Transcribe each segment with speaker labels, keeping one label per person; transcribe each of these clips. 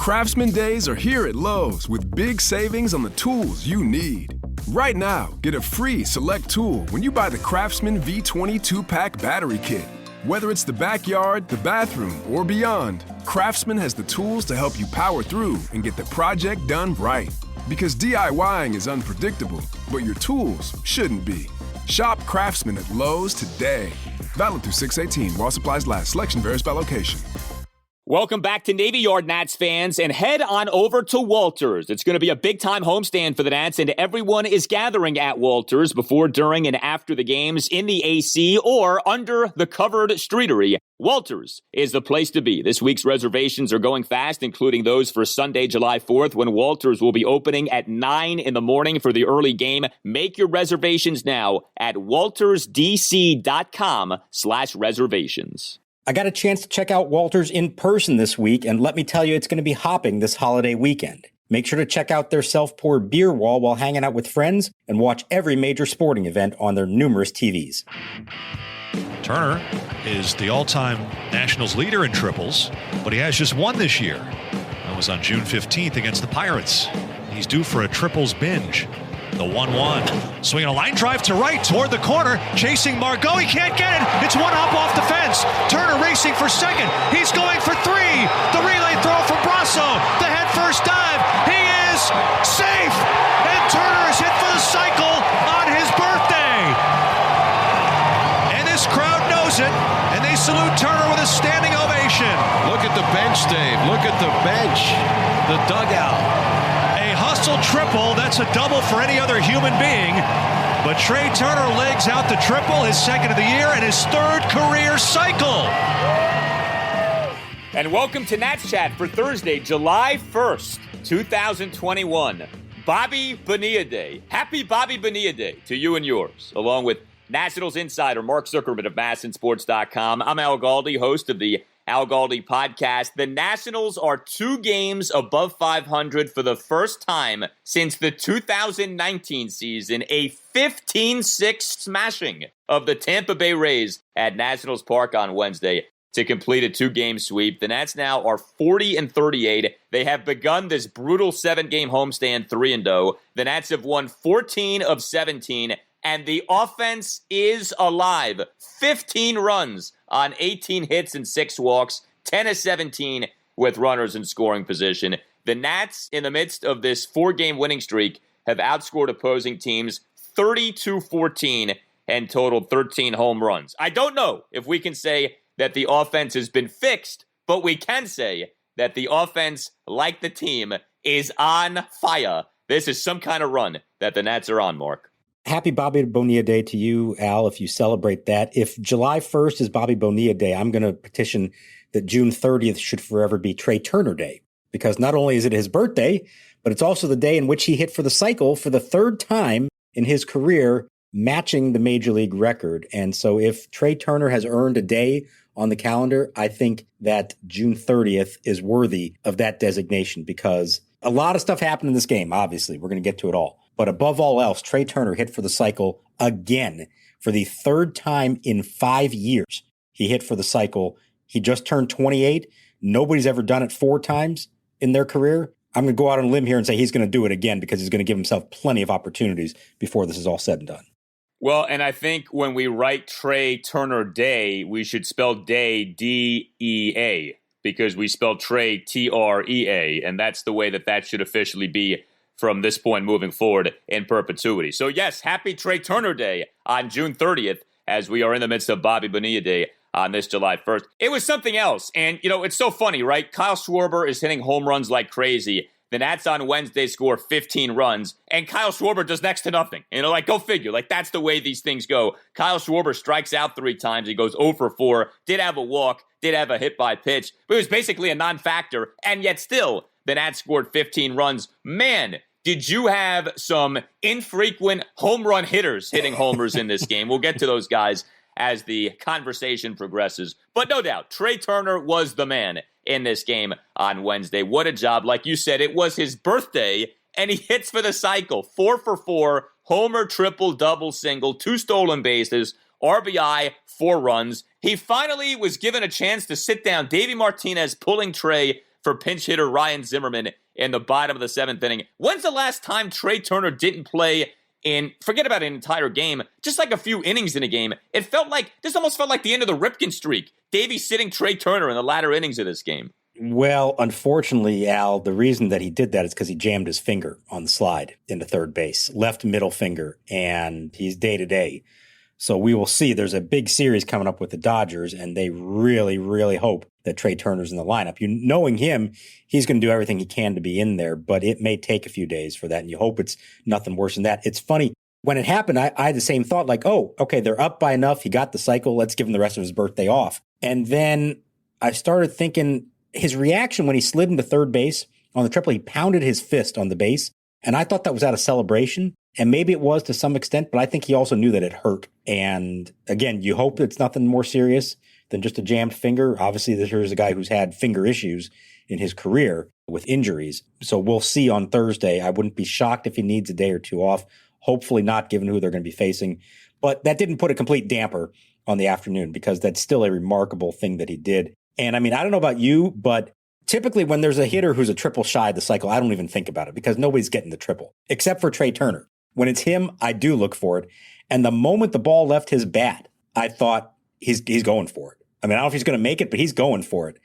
Speaker 1: Craftsman Days are here at Lowe's with big savings on the tools you need. Right now, get a free select tool when you buy the Craftsman V20 2-pack battery kit. Whether it's the backyard, the bathroom, or beyond, Craftsman has the tools to help you power through and get the project done right. Because DIYing is unpredictable, but your tools shouldn't be. Shop Craftsman at Lowe's today. Valid through 6/18 while supplies last. Selection varies by location.
Speaker 2: Welcome back to Navy Yard, Nats fans, and head on over to Walters. It's going to be a big-time homestand for the Nats, and everyone is gathering at Walters before, during, and after the games in the AC or under the covered streetery. Walters is the place to be. This week's reservations are going fast, including those for Sunday, July 4th, when Walters will be opening at 9 in the morning for the early game. Make your reservations now at waltersdc.com/reservations.
Speaker 3: I got a chance to check out Walters in person this week, and let me tell you, it's going to be hopping this holiday weekend. Make sure to check out their self-poured beer wall while hanging out with friends and watch every major sporting event on their numerous TVs.
Speaker 4: Turner is the all-time Nationals leader in triples, but he has just one this year. That was on June 15th against the Pirates. He's due for a triples binge. The 1-1. Swinging a line drive to right toward the corner. Chasing Margot. He can't get it. It's one hop off the fence. Turner racing for second. He's going for three. The relay throw from Brasso. The head first dive. He is safe. And Turner is hit for the cycle on his birthday. And this crowd knows it. And they salute Turner with a standing ovation.
Speaker 5: Look at the bench, Dave. Look at the bench. The dugout.
Speaker 4: Hustle triple, that's a double for any other human being. But Trea Turner legs out the triple, his second of the year, and his third career cycle.
Speaker 2: And welcome to Nats Chat for Thursday, July 1st, 2021. Bobby Bonilla Day. Happy Bobby Bonilla Day to you and yours, along with Nationals insider Mark Zuckerman of MASNsports.com. I'm Al Galdi, host of the Al Galdi podcast. The Nationals are 2 games above 500 for the first time since the 2019 season, a 15-6 smashing of the Tampa Bay Rays at Nationals Park on Wednesday to complete a 2-game sweep. The Nats now are 40-38. They have begun this brutal 7-game homestand 3-0. The Nats have won 14 of 17, and the offense is alive. 15 runs on 18 hits and 6 walks, 10 of 17 with runners in scoring position. The Nats, in the midst of this 4-game winning streak, have outscored opposing teams 30-14 and totaled 13 home runs. I don't know if we can say that the offense has been fixed, but we can say that the offense, like the team, is on fire. This is some kind of run that the Nats are on, Mark.
Speaker 3: Happy Bobby Bonilla Day to you, Al, if you celebrate that. If July 1st is Bobby Bonilla Day, I'm going to petition that June 30th should forever be Trea Turner Day, because not only is it his birthday, but it's also the day in which he hit for the cycle for the 3rd time in his career, matching the major league record. And so if Trea Turner has earned a day on the calendar, I think that June 30th is worthy of that designation, because a lot of stuff happened in this game. Obviously, we're going to get to it all. But above all else, Trea Turner hit for the cycle again for the 3rd time in 5 years. He hit for the cycle. He just turned 28. Nobody's ever done it 4 times in their career. I'm going to go out on a limb here and say he's going to do it again, because he's going to give himself plenty of opportunities before this is all said and done.
Speaker 2: Well, and I think when we write Trea Turner Day, we should spell day D-E-A, because we spell Trea T-R-E-A, and that's the way that should officially be from this point moving forward in perpetuity. So yes, happy Trea Turner Day on June 30th, as we are in the midst of Bobby Bonilla Day on this July 1st. It was something else. And, it's so funny, right? Kyle Schwarber is hitting home runs like crazy. The Nats on Wednesday score 15 runs, and Kyle Schwarber does next to nothing. Go figure. That's the way these things go. Kyle Schwarber strikes out 3 times. He goes 0 for 4, did have a walk, did have a hit by pitch, but it was basically a non-factor, and yet still, the Nats scored 15 runs. Man, did you have some infrequent home run hitters hitting homers in this game? We'll get to those guys as the conversation progresses. But no doubt, Trea Turner was the man in this game on Wednesday. What a job. Like you said, it was his birthday, and he hits for the cycle. 4 for 4, homer, triple, double, single, 2 stolen bases, RBI, 4 runs. He finally was given a chance to sit down. Davey Martinez pulling Trea for pinch hitter Ryan Zimmerman in the bottom of the 7th inning. When's the last time Trea Turner didn't play in, forget about an entire game, just like a few innings in a game? This almost felt like the end of the Ripken streak. Davey sitting Trea Turner in the latter innings of this game.
Speaker 3: Well, unfortunately, Al, the reason that he did that is because he jammed his finger on the slide into third base, left middle finger, and he's day-to-day. So we will see. There's a big series coming up with the Dodgers, and they really, really hope that Trea Turner's in the lineup. Knowing him, he's going to do everything he can to be in there, but it may take a few days for that, and you hope it's nothing worse than that. It's funny. When it happened, I had the same thought, like, oh, okay, they're up by enough. He got the cycle. Let's give him the rest of his birthday off. And then I started thinking his reaction when he slid into third base on the triple, he pounded his fist on the base. And I thought that was out of celebration. And maybe it was to some extent, but I think he also knew that it hurt. And again, you hope it's nothing more serious than just a jammed finger. Obviously, here's a guy who's had finger issues in his career with injuries. So we'll see on Thursday. I wouldn't be shocked if he needs a day or two off. Hopefully not, given who they're going to be facing. But that didn't put a complete damper on the afternoon, because that's still a remarkable thing that he did. And I mean, I don't know about you, but typically when there's a hitter who's a triple shy of the cycle, I don't even think about it, because nobody's getting the triple except for Trea Turner. When it's him, I do look for it. And the moment the ball left his bat, I thought he's going for it. I mean, I don't know if he's going to make it, but he's going for it.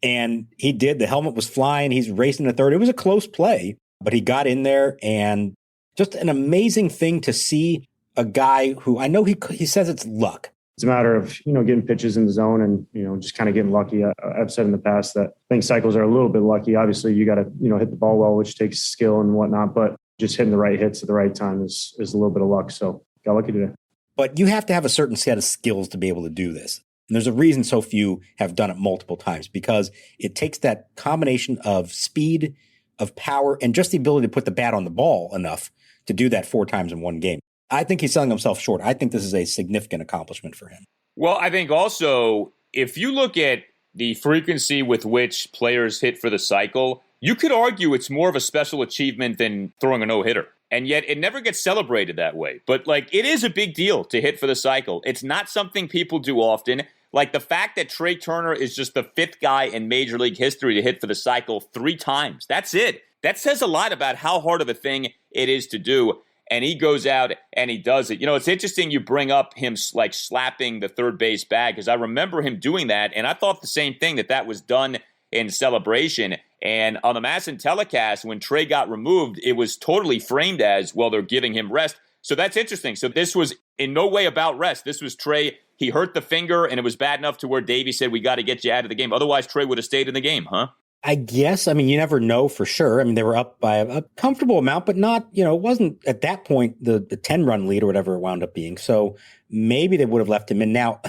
Speaker 3: And he did. The helmet was flying. He's racing to third. It was a close play, but he got in there, and just an amazing thing to see a guy who, I know he says it's luck.
Speaker 6: It's a matter of, getting pitches in the zone and, just kind of getting lucky. I've said in the past that I think cycles are a little bit lucky. Obviously, you got to, hit the ball well, which takes skill and whatnot, but just hitting the right hits at the right time is a little bit of luck. So got lucky today.
Speaker 3: But you have to have a certain set of skills to be able to do this. And there's a reason so few have done it multiple times, because it takes that combination of speed, of power, and just the ability to put the bat on the ball enough to do that 4 times in one game. I think he's selling himself short. I think this is a significant accomplishment for him.
Speaker 2: Well, I think also, if you look at the frequency with which players hit for the cycle, you could argue it's more of a special achievement than throwing a no-hitter. And yet it never gets celebrated that way. But, it is a big deal to hit for the cycle. It's not something people do often. Like, the fact that Trea Turner is just the 5th guy in Major League history to hit for the cycle 3 times. That's it. That says a lot about how hard of a thing it is to do. And he goes out and he does it. It's interesting you bring up him slapping the third base bag, because I remember him doing that, and I thought the same thing, that was done in celebration. And on the MASN telecast, when Trea got removed, it was totally framed as, well, they're giving him rest. So that's interesting. So this was in no way about rest. This was Trea. He hurt the finger, and it was bad enough to where Davey said, we got to get you out of the game. Otherwise, Trea would have stayed in the game, huh?
Speaker 3: I guess. I mean, you never know for sure. I mean, they were up by a comfortable amount, but not, it wasn't at that point the 10-run lead or whatever it wound up being. So maybe they would have left him in. Now,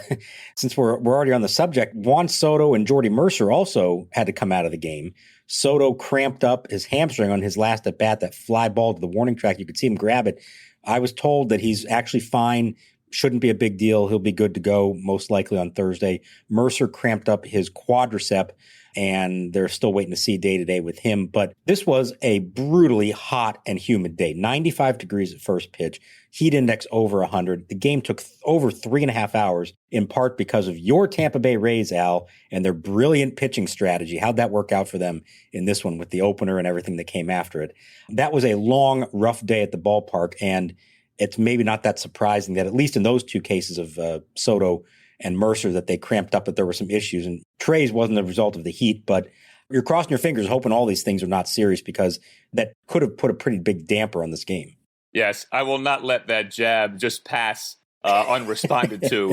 Speaker 3: since we're already on the subject, Juan Soto and Jordy Mercer also had to come out of the game. Soto cramped up his hamstring on his last at bat, that fly ball to the warning track. You could see him grab it. I was told that he's actually fine. Shouldn't be a big deal. He'll be good to go most likely on Thursday. Mercer cramped up his quadricep, and they're still waiting to see day-to-day with him. But this was a brutally hot and humid day. 95 degrees at first pitch, heat index over 100. The game took over 3.5 hours, in part because of your Tampa Bay Rays, Al, and their brilliant pitching strategy. How'd that work out for them in this one with the opener and everything that came after it? That was a long, rough day at the ballpark, and it's maybe not that surprising that at least in those 2 cases of Soto and Mercer that they cramped up, that there were some issues. And Trea's wasn't the result of the heat, but you're crossing your fingers hoping all these things are not serious, because that could have put a pretty big damper on this game.
Speaker 2: Yes, I will not let that jab just pass unresponded to.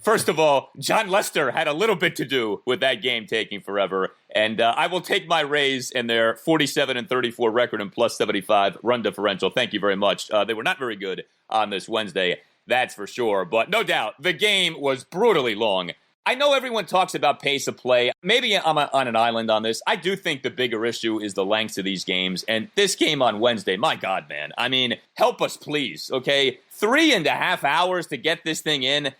Speaker 2: First of all, Jon Lester had a little bit to do with that game taking forever. And I will take my Rays and their 47-34 record and plus 75 run differential. Thank you very much. They were not very good on this Wednesday. That's for sure. But no doubt, the game was brutally long. I know everyone talks about pace of play. Maybe I'm on an island on this. I do think the bigger issue is the lengths of these games. And this game on Wednesday, my God, man. I mean, help us, please, okay? 3.5 hours to get this thing in.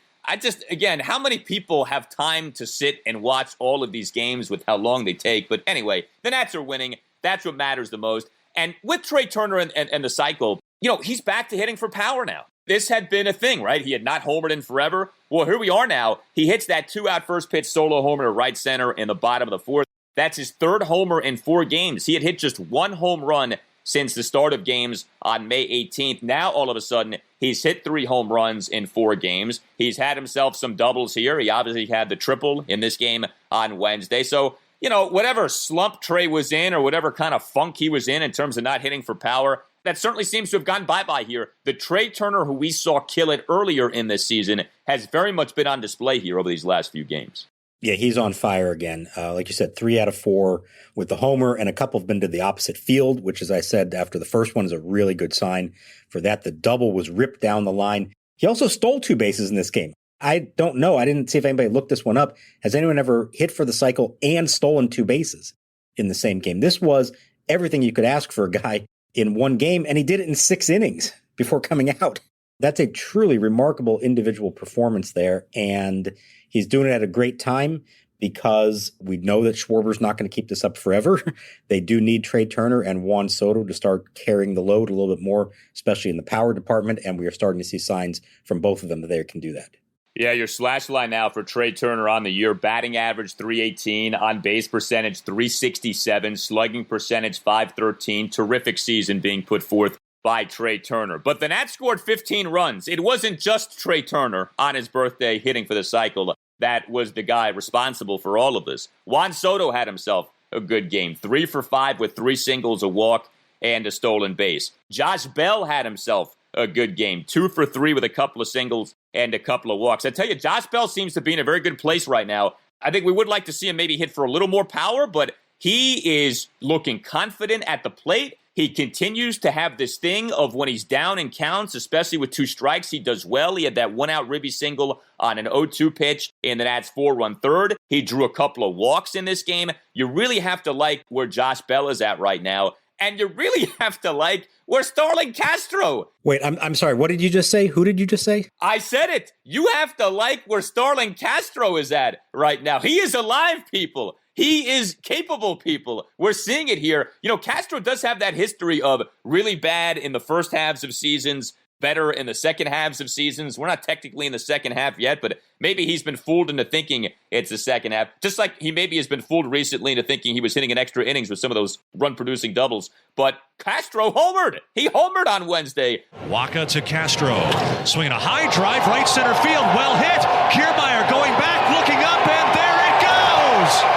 Speaker 2: Again, how many people have time to sit and watch all of these games with how long they take? But anyway, the Nats are winning. That's what matters the most. And with Trea Turner and the cycle, he's back to hitting for power now. This had been a thing, right? He had not homered in forever. Well, here we are now. He hits that 2-out first pitch solo homer to right center in the bottom of the 4th. That's his third homer in 4 games. He had hit just 1 home run since the start of games on May 18th. Now, all of a sudden, he's hit 3 home runs in 4 games. He's had himself some doubles here. He obviously had the triple in this game on Wednesday. So, whatever slump Trey was in or whatever kind of funk he was in terms of not hitting for power, that certainly seems to have gone bye-bye here. The Trea Turner who we saw kill it earlier in this season has very much been on display here over these last few games.
Speaker 3: Yeah, he's on fire again. Like you said, 3 out of 4 with the homer, and a couple have been to the opposite field, which, as I said, after the first one is a really good sign for that. The double was ripped down the line. He also stole 2 bases in this game. I don't know. I didn't see if anybody looked this one up. Has anyone ever hit for the cycle and stolen 2 bases in the same game? This was everything you could ask for a guy in one game, and he did it in 6 innings before coming out. That's a truly remarkable individual performance there, and he's doing it at a great time because we know that Schwarber's not going to keep this up forever. They do need Trea Turner and Juan Soto to start carrying the load a little bit more, especially in the power department, and we are starting to see signs from both of them that they can do that.
Speaker 2: Yeah, your slash line now for Trea Turner on the year, batting average 318, on base percentage 367, slugging percentage 513. Terrific season being put forth by Trea Turner. But the Nats scored 15 runs. It wasn't just Trea Turner on his birthday hitting for the cycle. That was the guy responsible for all of this. Juan Soto had himself a good game. 3 for 5 with 3 singles, a walk, and a stolen base. Josh Bell had himself a good game. 2 for 3 with a couple of singles and a couple of walks. I tell you, Josh Bell seems to be in a very good place right now. I think we would like to see him maybe hit for a little more power, but he is looking confident at the plate. He continues to have this thing of when he's down in counts, especially with 2 strikes, he does well. He had that 1-out ribby single on an 0-2 pitch in the Nats' 4-run third. He drew a couple of walks in this game. You really have to like where Josh Bell is at right now. And you really have to like where Starlin Castro.
Speaker 3: Wait, I'm sorry. What did you just say? Who did you just say?
Speaker 2: I said it. You have to like where Starlin Castro is at right now. He is alive, people. He is capable, people. We're seeing it here. Castro does have that history of really bad in the first halves of seasons, better in the second halves of seasons. We're not technically in the second half yet, but maybe he's been fooled into thinking it's the second half. Just like he maybe has been fooled recently into thinking he was hitting an extra innings with some of those run-producing doubles. But Castro homered. He homered on Wednesday.
Speaker 4: Waka to Castro. Swinging a high drive, right center field. Well hit. Kiermaier going back, looking up, and there it goes.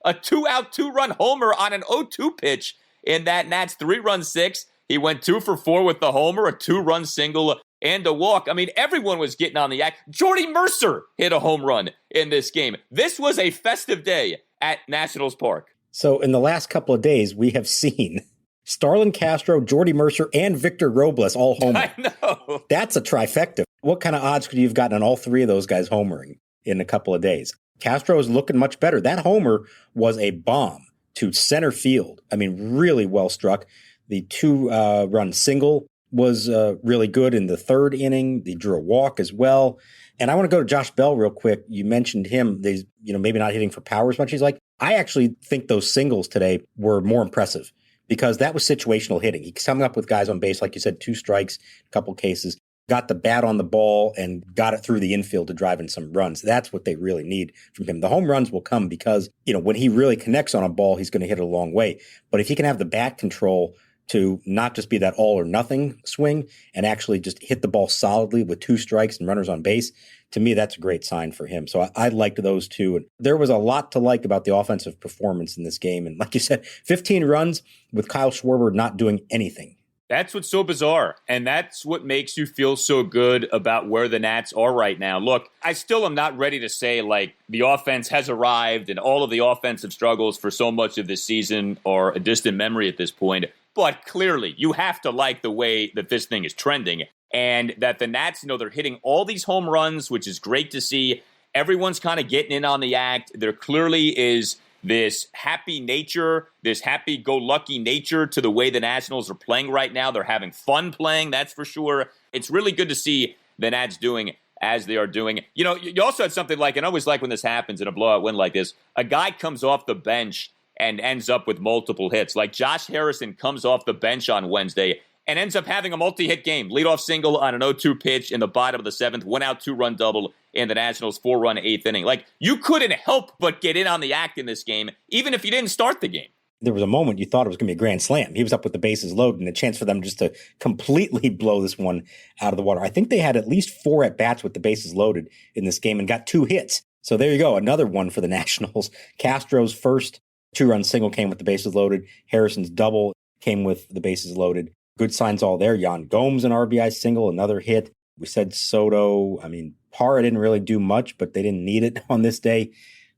Speaker 2: A 2-out, 2-run homer on an 0-2 pitch in that Nats 3-run 6. He went 2 for 4 with the homer, a 2-run single, and a walk. I mean, everyone was getting on the act. Jordy Mercer hit a home run in this game. This was a festive day at Nationals Park.
Speaker 3: So in the last couple of days, we have seen Starlin Castro, Jordy Mercer, and Victor Robles all homer.
Speaker 2: I know.
Speaker 3: That's a trifecta. What kind of odds could you have gotten on all 3 of those guys homering in a couple of days? Castro is looking much better. That homer was a bomb to center field. I mean, really well struck. The 2-run single was really good in the 3rd inning. They drew a walk as well. And I want to go to Josh Bell real quick. You mentioned him. They, maybe not hitting for power as much. He's like, I actually think those singles today were more impressive because that was situational hitting. He's coming up with guys on base, like you said, 2 strikes, a couple cases. Got the bat on the ball and got it through the infield to drive in some runs. That's what they really need from him. The home runs will come because, when he really connects on a ball, he's going to hit it a long way. But if he can have the bat control to not just be that all or nothing swing and actually just hit the ball solidly with 2 strikes and runners on base, to me, that's a great sign for him. So I liked those 2. And there was a lot to like about the offensive performance in this game. And like you said, 15 runs with Kyle Schwarber not doing anything.
Speaker 2: That's what's so bizarre, and that's what makes you feel so good about where the Nats are right now. Look, I still am not ready to say, the offense has arrived and all of the offensive struggles for so much of this season are a distant memory at this point. But clearly, you have to like the way that this thing is trending, and that the Nats, they're hitting all these home runs, which is great to see. Everyone's kind of getting in on the act. There clearly is this happy nature, this happy-go-lucky nature to the way the Nationals are playing right now. They're having fun playing, that's for sure. It's really good to see the Nats doing as they are doing. You also had something like, and I always like when this happens in a blowout win like this, a guy comes off the bench and ends up with multiple hits. Like Josh Harrison comes off the bench on Wednesday and ends up having a multi-hit game. Leadoff single on an 0-2 pitch in the bottom of the 7th, 1-out, 2-run double in the Nationals' 4-run 8th inning. Like, you couldn't help but get in on the act in this game, even if you didn't start the game.
Speaker 3: There was a moment you thought it was going to be a grand slam. He was up with the bases loaded and a chance for them just to completely blow this one out of the water. I think they had at least 4 at-bats with the bases loaded in this game and got 2 hits. So there you go, another one for the Nationals. Castro's first 2-run single came with the bases loaded. Harrison's double came with the bases loaded. Good signs all there. Yan Gomes, an RBI single, another hit. We said Soto. I mean, Parra didn't really do much, but they didn't need it on this day.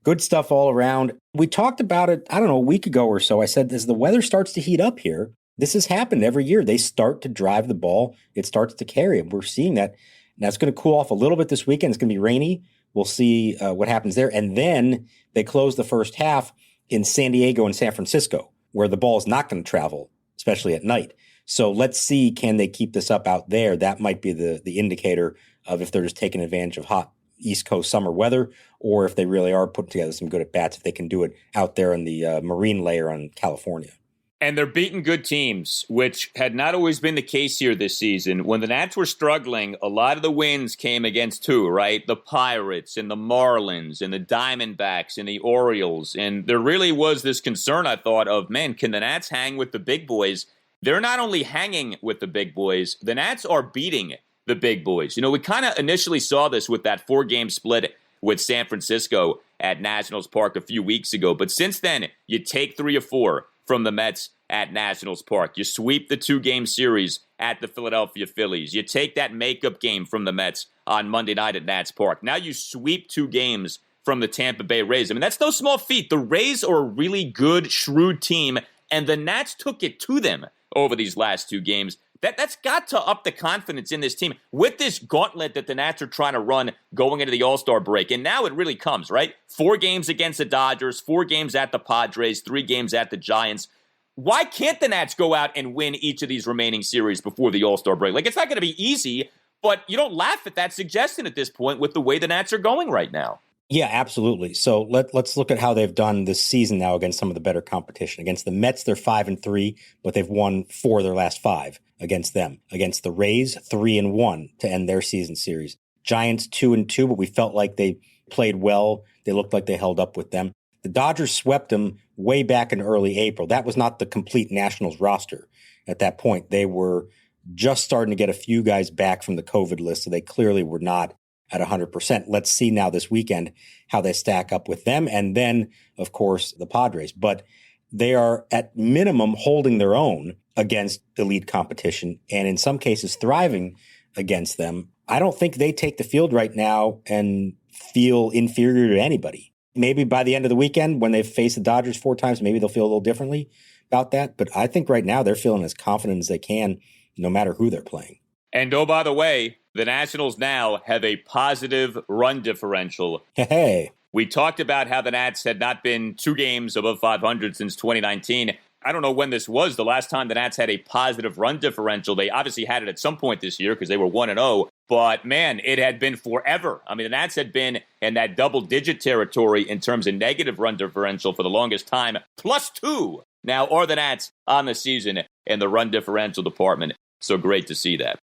Speaker 3: Good stuff all around. We talked about it, I don't know, a week ago or so. I said, as the weather starts to heat up here, this has happened every year. They start to drive the ball. It starts to carry. And we're seeing that. Now, it's going to cool off a little bit this weekend. It's going to be rainy. We'll see what happens there. And then they close the first half in San Diego and San Francisco, where the ball is not going to travel, especially at night. So let's see, can they keep this up out there? That might be the indicator of if they're just taking advantage of hot East Coast summer weather, or if they really are putting together some good at-bats, if they can do it out there in the marine layer on California.
Speaker 2: And they're beating good teams, which had not always been the case here this season. When the Nats were struggling, a lot of the wins came against who, right? The Pirates and the Marlins and the Diamondbacks and the Orioles. And there really was this concern, I thought, of, man, can the Nats hang with the big boys? They're not only hanging with the big boys, the Nats are beating the big boys. You know, we kind of initially saw this with that 4-game split with San Francisco at Nationals Park a few weeks ago. But since then, you take 3 or 4 from the Mets at Nationals Park. You sweep the 2-game series at the Philadelphia Phillies. You take that makeup game from the Mets on Monday night at Nats Park. Now you sweep 2 games from the Tampa Bay Rays. I mean, that's no small feat. The Rays are a really good, shrewd team, and the Nats took it to them over these last 2 games. That's got to up the confidence in this team with this gauntlet that the Nats are trying to run going into the All-Star break. And now it really comes, right? 4 games against the Dodgers, 4 games at the Padres, 3 games at the Giants. Why can't the Nats go out and win each of these remaining series before the All-Star break? Like, it's not going to be easy, but you don't laugh at that suggestion at this point with the way the Nats are going right now.
Speaker 3: Yeah, absolutely. So let's look at how they've done this season now against some of the better competition. Against the Mets, they're 5-3, but they've won 4 of their last 5 against them. Against the Rays, 3-1 to end their season series. Giants, 2-2, but we felt like they played well. They looked like they held up with them. The Dodgers swept them way back in early April. That was not the complete Nationals roster at that point. They were just starting to get a few guys back from the COVID list, so they clearly were not at 100%. Let's see now this weekend how they stack up with them. And then, of course, the Padres. But they are at minimum holding their own against elite competition and in some cases thriving against them. I don't think they take the field right now and feel inferior to anybody. Maybe by the end of the weekend when they've faced the Dodgers 4 times, maybe they'll feel a little differently about that. But I think right now they're feeling as confident as they can, no matter who they're playing.
Speaker 2: And oh, by the way, the Nationals now have a positive run differential.
Speaker 3: Hey.
Speaker 2: We talked about how the Nats had not been 2 games above 500 since 2019. I don't know when this was the last time the Nats had a positive run differential. They obviously had it at some point this year because they were 1-0. But, man, it had been forever. I mean, the Nats had been in that double-digit territory in terms of negative run differential for the longest time. +2 now are the Nats on the season in the run differential department. So great to see that.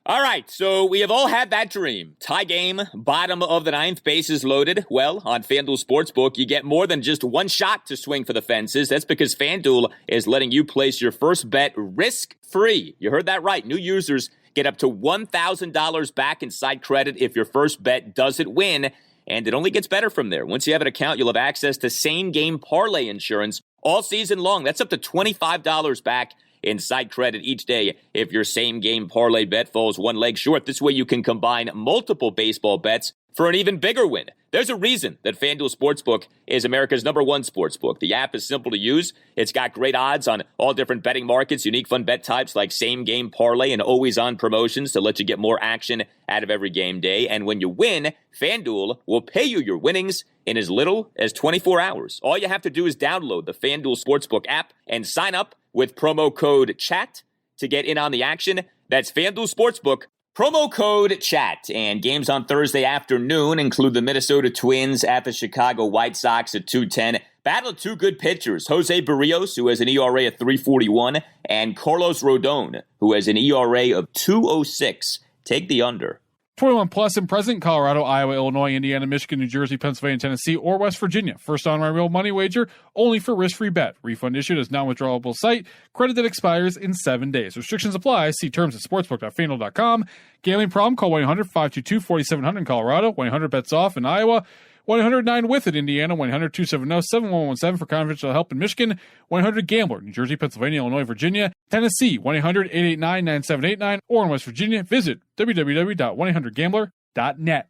Speaker 2: All right, so we have all had that dream. Tie game, bottom of the 9th, bases loaded. Well, on FanDuel Sportsbook, you get more than just one shot to swing for the fences. That's because FanDuel is letting you place your first bet risk-free. You heard that right. New users get up to $1,000 back in side credit if your first bet doesn't win. And it only gets better from there. Once you have an account, you'll have access to same-game parlay insurance all season long. That's up to $25 back in side credit each day if your same-game parlay bet falls one leg short. This way you can combine multiple baseball bets for an even bigger win. There's a reason that FanDuel Sportsbook is America's #1 sportsbook. The app is simple to use. It's got great odds on all different betting markets, unique fun bet types like same-game parlay and always-on promotions to let you get more action out of every game day. And when you win, FanDuel will pay you your winnings in as little as 24 hours. All you have to do is download the FanDuel Sportsbook app and sign up with promo code CHAT to get in on the action. That's FanDuel Sportsbook, Promo code CHAT, and games on Thursday afternoon include the Minnesota Twins at the Chicago White Sox at 2:10. Battle of two good pitchers, Jose Barrios, who has an ERA of 3.41, and Carlos Rodon, who has an ERA of 2.06. Take the under.
Speaker 7: 21 plus and present, Colorado, Iowa, Illinois, Indiana, Michigan, New Jersey, Pennsylvania, Tennessee, or West Virginia. First online real money wager, only for risk-free bet. Refund issued as non-withdrawable site. Credit that expires in 7 days. Restrictions apply. See terms at sportsbook.fanduel.com. Gambling problem? Call 1-800-522-4700 in Colorado. 1-800-BETS-OFF in Iowa. 1-800-9-WITH in Indiana. 1-800-270-7117 for confidential help in Michigan. 1-800-GAMBLER, New Jersey, Pennsylvania, Illinois, Virginia, Tennessee. 1-800-889-9789. Or in West Virginia, visit www.1800gambler.net.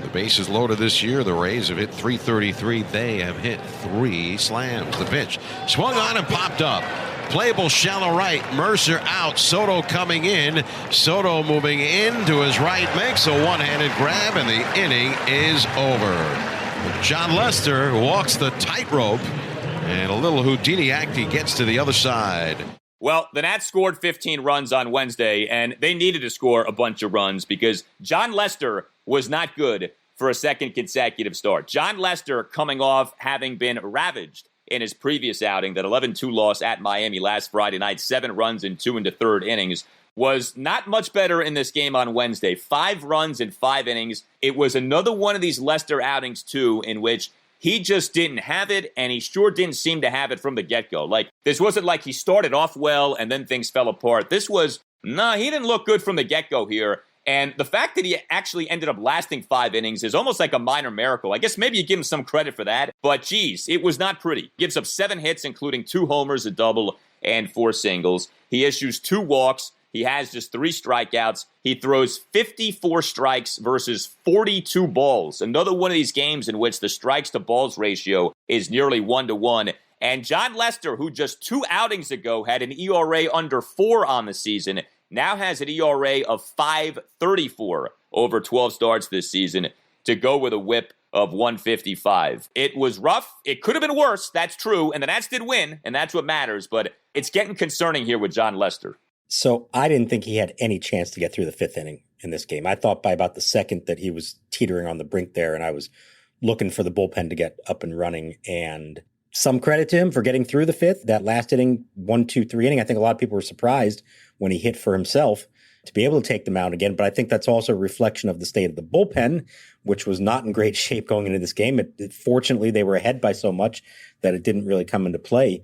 Speaker 5: The bases loaded this year. The Rays have hit .333. They have hit 3 slams. The pitch swung on and popped up. Playable shallow right. Mercer out. Soto coming in. Soto moving in to his right. Makes a one-handed grab, and the inning is over. Jon Lester walks the tightrope, and a little Houdini act. He gets to the other side.
Speaker 2: Well, the Nats scored 15 runs on Wednesday, and they needed to score a bunch of runs because Jon Lester was not good for a second consecutive start. Jon Lester coming off having been ravaged in his previous outing, that 11-2 loss at Miami last Friday night, 7 runs in 2 1/3 innings, was not much better in this game on Wednesday. 5 runs in 5 innings. It was another one of these Lester outings, too, in which he just didn't have it, and he sure didn't seem to have it from the get-go. Like, this wasn't like he started off well and then things fell apart. This was, he didn't look good from the get-go here. And the fact that he actually ended up lasting 5 innings is almost like a minor miracle. I guess maybe you give him some credit for that, but geez, it was not pretty. Gives up 7 hits, including 2 homers, a double, and 4 singles. He issues 2 walks. He has just 3 strikeouts. He throws 54 strikes versus 42 balls. Another one of these games in which the strikes to balls ratio is nearly 1-to-1. And Jon Lester, who just 2 outings ago had an ERA under 4 on the season, now has an ERA of 5.34 over 12 starts this season to go with a whip of 155. It was rough. It could have been worse. That's true. And the Nats did win, and that's what matters. But it's getting concerning here with Jon Lester.
Speaker 3: So I didn't think he had any chance to get through the 5th inning in this game. I thought by about the 2nd that he was teetering on the brink there, and I was looking for the bullpen to get up and running. And some credit to him for getting through the 5th. That last inning, 1-2-3 inning, I think a lot of people were surprised when he hit for himself to be able to take the mound again. But I think that's also a reflection of the state of the bullpen, which was not in great shape going into this game. Fortunately, they were ahead by so much that it didn't really come into play.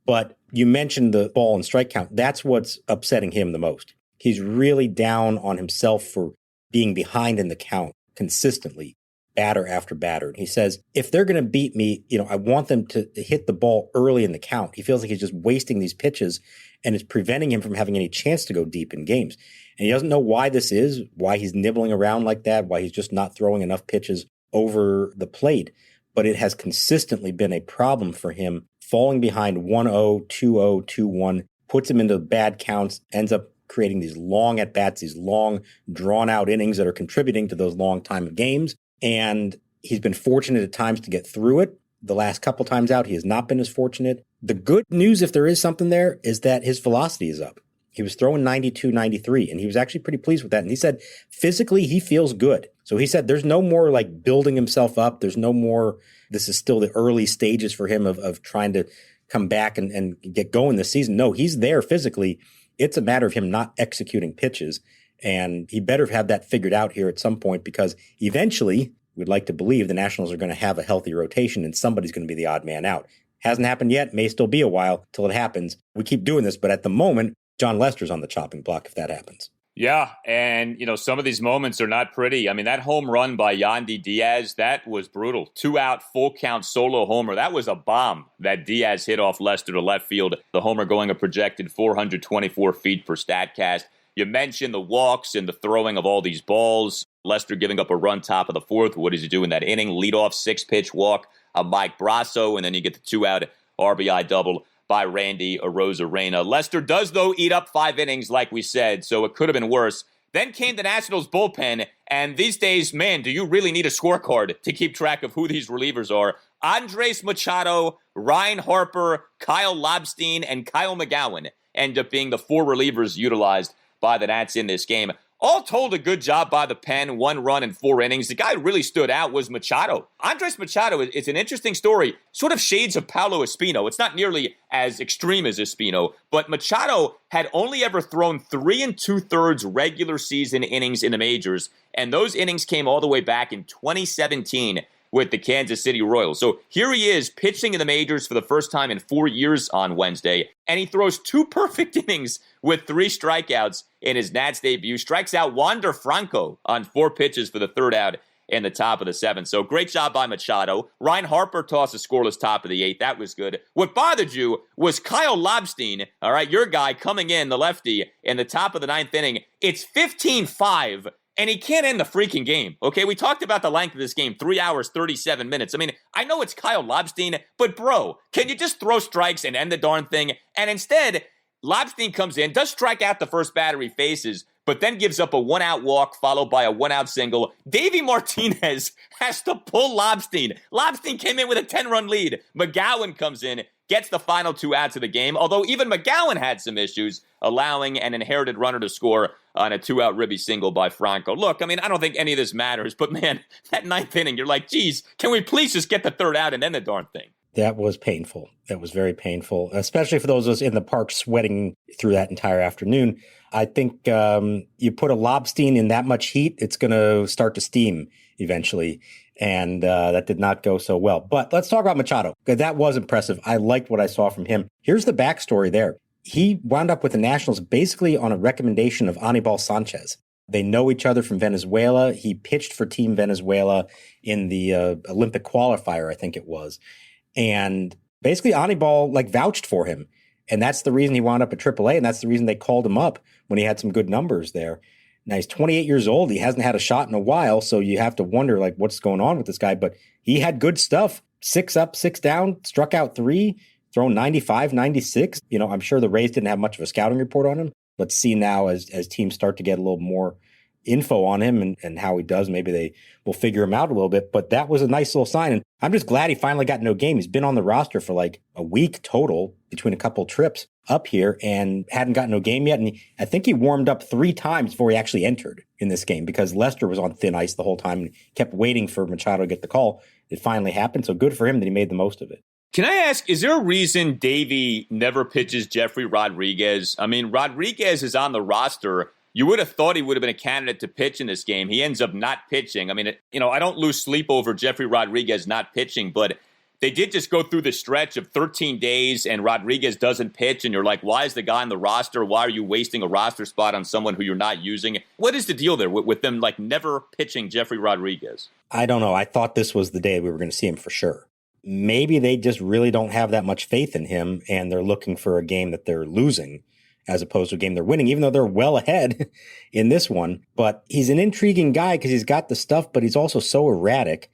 Speaker 3: But you mentioned the ball and strike count. That's what's upsetting him the most. He's really down on himself for being behind in the count consistently, batter after batter. And he says, if they're going to beat me, I want them to hit the ball early in the count. He feels like he's just wasting these pitches, and it's preventing him from having any chance to go deep in games. And he doesn't know why this is, why he's nibbling around like that, why he's just not throwing enough pitches over the plate. But it has consistently been a problem for him. Falling behind 1-0, 2-0, 2-1, puts him into bad counts, ends up creating these long at-bats, these long, drawn-out innings that are contributing to those long time of games. And he's been fortunate at times to get through it. The last couple times out, he has not been as fortunate. The good news, if there is something there, is that his velocity is up. He was throwing 92, 93, and he was actually pretty pleased with that. And he said, physically, he feels good. So he said there's no more like building himself up. There's no more, this is still the early stages for him of trying to come back and get going this season. No, he's there physically. It's a matter of him not executing pitches. And he better have that figured out here at some point, because eventually we'd like to believe the Nationals are going to have a healthy rotation and somebody's going to be the odd man out. Hasn't happened yet. May still be a while till it happens. We keep doing this, but at the moment, Jon Lester's on the chopping block if that happens.
Speaker 2: Yeah, and, some of these moments are not pretty. I mean, that home run by Yandy Diaz, that was brutal. 2-out, full count solo homer. That was a bomb that Diaz hit off Lester to left field. The homer going a projected 424 feet per StatCast. You mentioned the walks and the throwing of all these balls. Lester giving up a run top of the 4th. What does he do in that inning? Leadoff 6-pitch walk of Mike Brasso, and then you get the 2-out RBI double by Randy Arozarena. Lester does, though, eat up 5 innings, like we said, so it could have been worse. Then came the Nationals bullpen, and these days, man, do you really need a scorecard to keep track of who these relievers are? Andres Machado, Ryan Harper, Kyle Lobstein, and Kyle McGowan end up being the 4 relievers utilized by the Nats in this game. All told, a good job by the pen, 1 run in 4 innings. The guy who really stood out was Machado. Andres Machado is an interesting story, sort of shades of Paolo Espino. It's not nearly as extreme as Espino, but Machado had only ever thrown 3 2/3 regular season innings in the majors, and those innings came all the way back in 2017 with the Kansas City Royals. So here he is pitching in the majors for the first time in 4 years on Wednesday, and he throws 2 perfect innings with 3 strikeouts in his Nats debut. Strikes out Wander Franco on 4 pitches for the 3rd out in the top of the 7th. So great job by Machado. Ryan Harper tossed a scoreless top of the 8th. That was good. What bothered you was Kyle Lobstein, all right, your guy coming in, the lefty, in the top of the 9th inning. It's 15-5. And he can't end the freaking game, okay? We talked about the length of this game, 3 hours, 37 minutes. I mean, I know it's Kyle Lobstein, but bro, can you just throw strikes and end the darn thing? And instead, Lobstein comes in, does strike out the first batter he faces, but then gives up a 1-out walk followed by a 1-out single. Davey Martinez has to pull Lobstein. Lobstein came in with a 10-run lead. McGowan comes in, gets the final 2 outs of the game, although even McGowan had some issues, allowing an inherited runner to score on a 2-out ribby single by Franco. Look, I mean, I don't think any of this matters, but man, that 9th inning, you're like, geez, can we please just get the 3rd out and end the darn thing?
Speaker 3: That was painful. That was very painful, especially for those of us in the park sweating through that entire afternoon. I think you put a Lobstein in that much heat, it's going to start to steam eventually. And that did not go so well. But let's talk about Machado, because that was impressive. I liked what I saw from him. Here's the backstory there. He wound up with the Nationals basically on a recommendation of Anibal Sanchez. They know each other from Venezuela. He pitched for Team Venezuela in the Olympic qualifier, I think it was. And basically Anibal vouched for him. And that's the reason he wound up at AAA. And that's the reason they called him up when he had some good numbers there. Now, he's 28 years old. He hasn't had a shot in a while, so you have to wonder, what's going on with this guy. But he had good stuff. 6 up, 6 down, struck out 3, thrown 95, 96. I'm sure the Rays didn't have much of a scouting report on him. Let's see now as teams start to get a little more info on him and how he does. Maybe they will figure him out a little bit. But that was a nice little sign. And I'm just glad he finally got no game. He's been on the roster for a week total between a couple trips up here and hadn't gotten no game yet. And I think he warmed up 3 times before he actually entered in this game because Lester was on thin ice the whole time and kept waiting for Machado to get the call. It finally happened. So good for him that he made the most of it.
Speaker 2: Can I ask, is there a reason Davey never pitches Jeffrey Rodriguez? I mean, Rodriguez is on the roster. You would have thought he would have been a candidate to pitch in this game. He ends up not pitching. I mean, I don't lose sleep over Jeffrey Rodriguez not pitching, but they did just go through the stretch of 13 days and Rodriguez doesn't pitch. And you're like, why is the guy on the roster? Why are you wasting a roster spot on someone who you're not using? What is the deal there with them never pitching Jeffrey Rodriguez?
Speaker 3: I don't know. I thought this was the day we were going to see him for sure. Maybe they just really don't have that much faith in him and they're looking for a game that they're losing as opposed to a game they're winning, even though they're well ahead in this one. But he's an intriguing guy because he's got the stuff, but he's also so erratic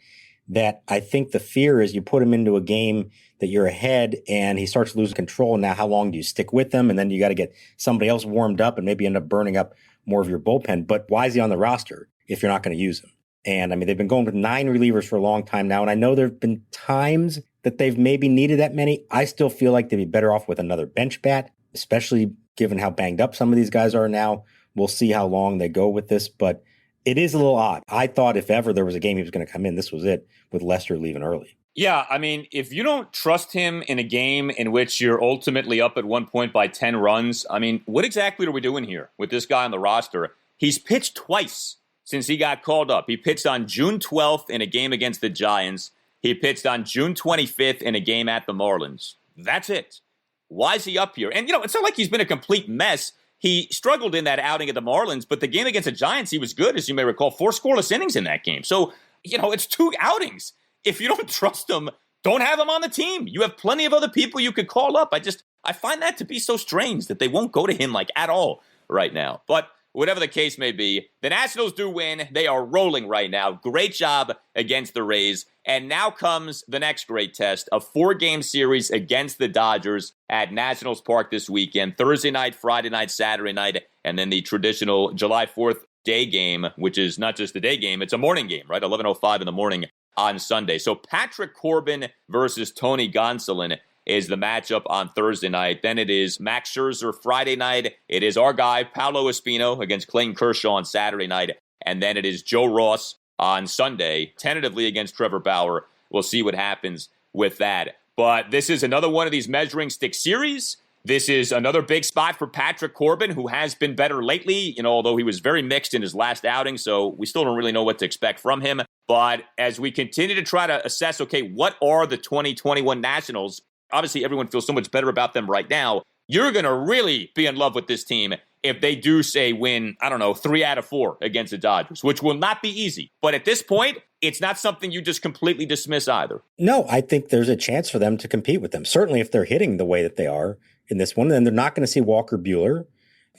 Speaker 3: that I think the fear is you put him into a game that you're ahead and he starts losing control. Now, how long do you stick with him? And then you got to get somebody else warmed up and maybe end up burning up more of your bullpen. But why is he on the roster if you're not going to use him? And I mean, they've been going with 9 relievers for a long time now. And I know there have been times that they've maybe needed that many. I still feel like they'd be better off with another bench bat, especially given how banged up some of these guys are now. We'll see how long they go with this, but it is a little odd. I thought if ever there was a game he was going to come in, this was it, with Lester leaving early.
Speaker 2: Yeah, I mean, if you don't trust him in a game in which you're ultimately up at one point by 10 runs, I mean, what exactly are we doing here with this guy on the roster? He's pitched twice since he got called up. He pitched on June 12th in a game against the Giants. He pitched on June 25th in a game at the Marlins. That's it. Why is he up here? And, it's not like he's been a complete mess. He struggled in that outing at the Marlins, but the game against the Giants, he was good, as you may recall. 4 scoreless innings in that game. So, it's 2 outings. If you don't trust him, don't have him on the team. You have plenty of other people you could call up. I find that to be so strange that they won't go to him at all right now. But whatever the case may be, the Nationals do win. They are rolling right now. Great job against the Rays. And now comes the next great test, a 4-game series against the Dodgers at Nationals Park this weekend. Thursday night, Friday night, Saturday night, and then the traditional July 4th day game, which is not just the day game, it's a morning game, right? 11:05 in the morning on Sunday. So Patrick Corbin versus Tony Gonsolin is the matchup on Thursday night. Then it is Max Scherzer Friday night. It is our guy, Paolo Espino, against Clayton Kershaw on Saturday night. And then it is Joe Ross on Sunday, tentatively against Trevor Bauer. We'll see what happens with that. But this is another one of these measuring stick series. This is another big spot for Patrick Corbin, who has been better lately, although he was very mixed in his last outing, so we still don't really know what to expect from him. But as we continue to try to assess, okay, what are the 2021 Nationals? Obviously, everyone feels so much better about them right now. You're going to really be in love with this team if they do, say, win, 3 out of 4 against the Dodgers, which will not be easy. But at this point, it's not something you just completely dismiss either.
Speaker 3: No, I think there's a chance for them to compete with them. Certainly if they're hitting the way that they are in this one, then they're not going to see Walker Buehler.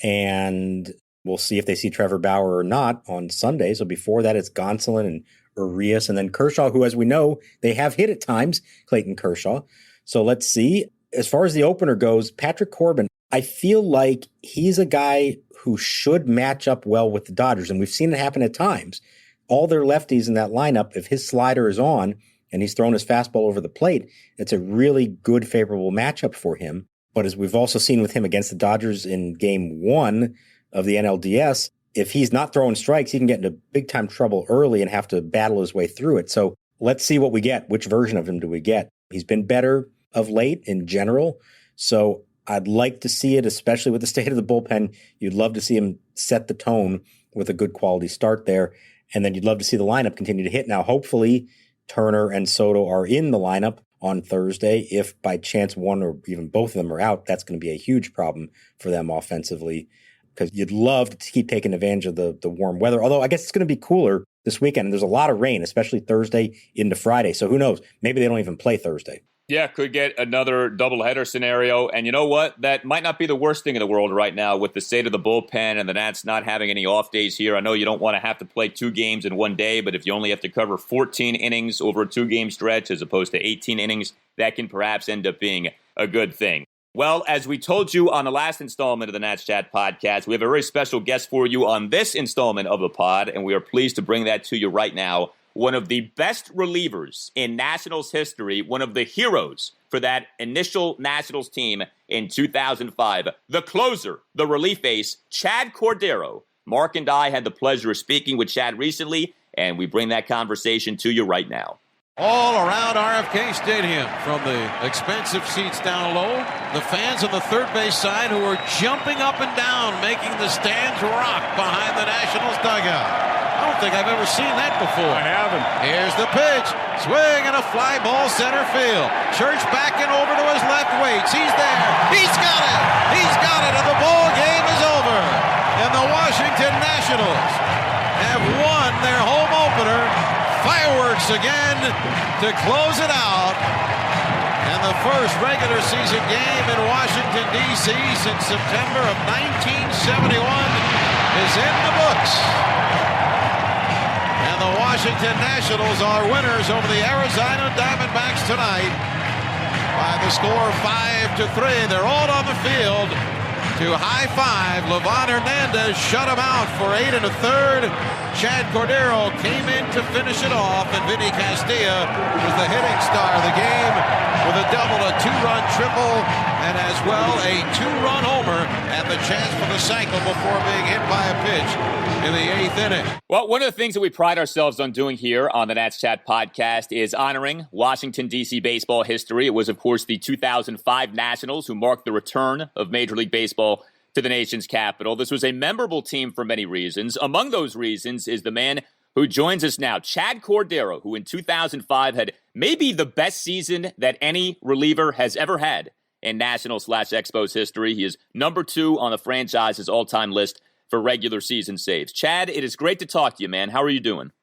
Speaker 3: And we'll see if they see Trevor Bauer or not on Sunday. So before that, it's Gonsolin and Urias, and then Kershaw, who, as we know, they have hit at times, Clayton Kershaw. So let's see. As far as the opener goes, Patrick Corbin, I feel like he's a guy who should match up well with the Dodgers. And we've seen it happen at times. All their lefties in that lineup, if his slider is on and he's throwing his fastball over the plate, it's a really good, favorable matchup for him. But as we've also seen with him against the Dodgers in game 1 of the NLDS, if he's not throwing strikes, he can get into big time trouble early and have to battle his way through it. So let's see what we get. Which version of him do we get? He's been better of late in general. So I'd like to see it, especially with the state of the bullpen. You'd love to see him set the tone with a good quality start there. And then you'd love to see the lineup continue to hit. Now, hopefully, Turner and Soto are in the lineup on Thursday. If by chance one or even both of them are out, that's going to be a huge problem for them offensively, because you'd love to keep taking advantage of the warm weather. Although I guess it's going to be cooler this weekend, and there's a lot of rain, especially Thursday into Friday. So who knows? Maybe they don't even play Thursday.
Speaker 2: Yeah, could get another doubleheader scenario. And you know what? That might not be the worst thing in the world right now with the state of the bullpen and the Nats not having any off days here. I know you don't want to have to play 2 games in one day, but if you only have to cover 14 innings over a 2-game stretch as opposed to 18 innings, that can perhaps end up being a good thing. Well, as we told you on the last installment of the Nats Chat podcast, we have a very special guest for you on this installment of the pod, and we are pleased to bring that to you right now. One of the best relievers in Nationals history, one of the heroes for that initial Nationals team in 2005, the closer, the relief ace, Chad Cordero. Mark and I had the pleasure of speaking with Chad recently, and we bring that conversation to you right now.
Speaker 5: All around RFK Stadium, from the expensive seats down low, the fans on the third base side who are jumping up and down, making the stands rock behind the Nationals dugout. I don't think I've ever seen that before.
Speaker 8: I haven't.
Speaker 5: Here's the pitch. Swing and a fly ball center field. Church backing over to his left, waits. He's there. He's got it. He's got it, and the ball game is over. And the Washington Nationals have won their home opener. Fireworks again to close it out. And the first regular season game in Washington, D.C. since September of 1971 is in the books. And the Washington Nationals are winners over the Arizona Diamondbacks tonight by the score 5-3. They're all on the field to high-five. Livan Hernandez shut him out for 8 1/3. Chad Cordero came in to finish it off, and Vinny Castilla was the hitting star of the game with a double, a 2-run triple, and as well a 2-run homer, and the chance for the cycle before being hit by a pitch in the 8th inning.
Speaker 2: Well, one of the things that we pride ourselves on doing here on the Nats Chat podcast is honoring Washington, D.C. baseball history. It was, of course, the 2005 Nationals who marked the return of Major League Baseball to the nation's capital. This was a memorable team for many reasons. Among those reasons is the man who joins us now, Chad Cordero, who in 2005 had maybe the best season that any reliever has ever had in Nationals/Expos history. He is number 2 on the franchise's all-time list for regular season saves. Chad, it is great to talk to you, man. How are you doing?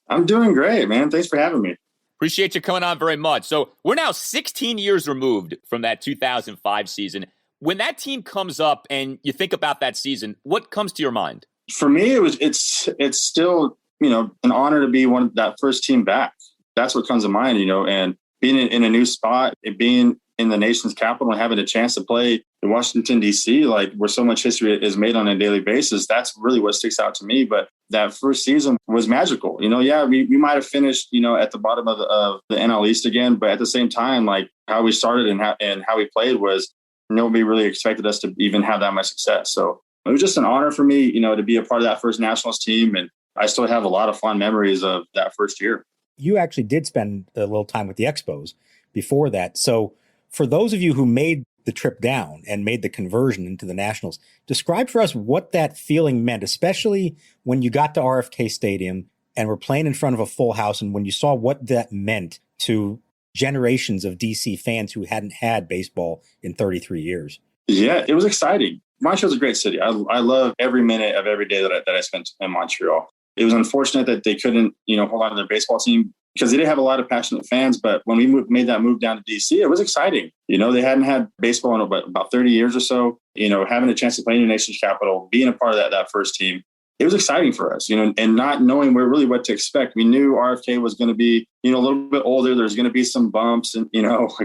Speaker 8: I'm doing great, man. Thanks for having me.
Speaker 2: Appreciate you coming on very much. So we're now 16 years removed from that 2005 season. When that team comes up and you think about that season, what comes to your mind?
Speaker 8: For me, it's still, an honor to be that first team back. That's what comes to mind, and being in a new spot, being in the nation's capital and having a chance to play, in Washington, D.C., like where so much history is made on a daily basis, that's really what sticks out to me. But that first season was magical. We might have finished, at the bottom of the NL East again, but at the same time, like how we started and how we played was nobody really expected us to even have that much success. So it was just an honor for me, to be a part of that first Nationals team. And I still have a lot of fond memories of that first year.
Speaker 3: You actually did spend a little time with the Expos before that. So for those of you who made the trip down and made the conversion into the Nationals, describe for us what that feeling meant, especially when you got to RFK Stadium and were playing in front of a full house, and when you saw what that meant to generations of DC fans who hadn't had baseball in 33 years.
Speaker 8: Yeah, it was exciting. Montreal's a great city. I love every minute of every day that I spent in Montreal. It was unfortunate that they couldn't, hold on to their baseball team because they did have a lot of passionate fans. But when we made that move down to DC, it was exciting. They hadn't had baseball in about 30 years or so. Having a chance to play in the nation's capital, being a part of that first team, it was exciting for us, and not knowing really what to expect. We knew RFK was going to be, a little bit older. There's going to be some bumps and,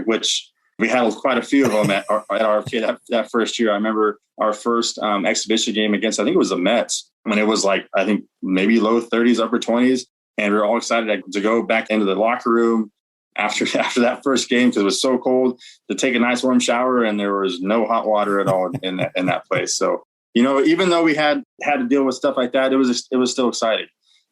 Speaker 8: which we had quite a few of them at RFK that first year. I remember our first exhibition game against, I think it was the Mets, when it was like, I think maybe low 30s, upper 20s. And we were all excited to go back into the locker room after that first game because it was so cold, to take a nice warm shower, and there was no hot water at all in that place. So, even though we had to deal with stuff like that, it was still exciting.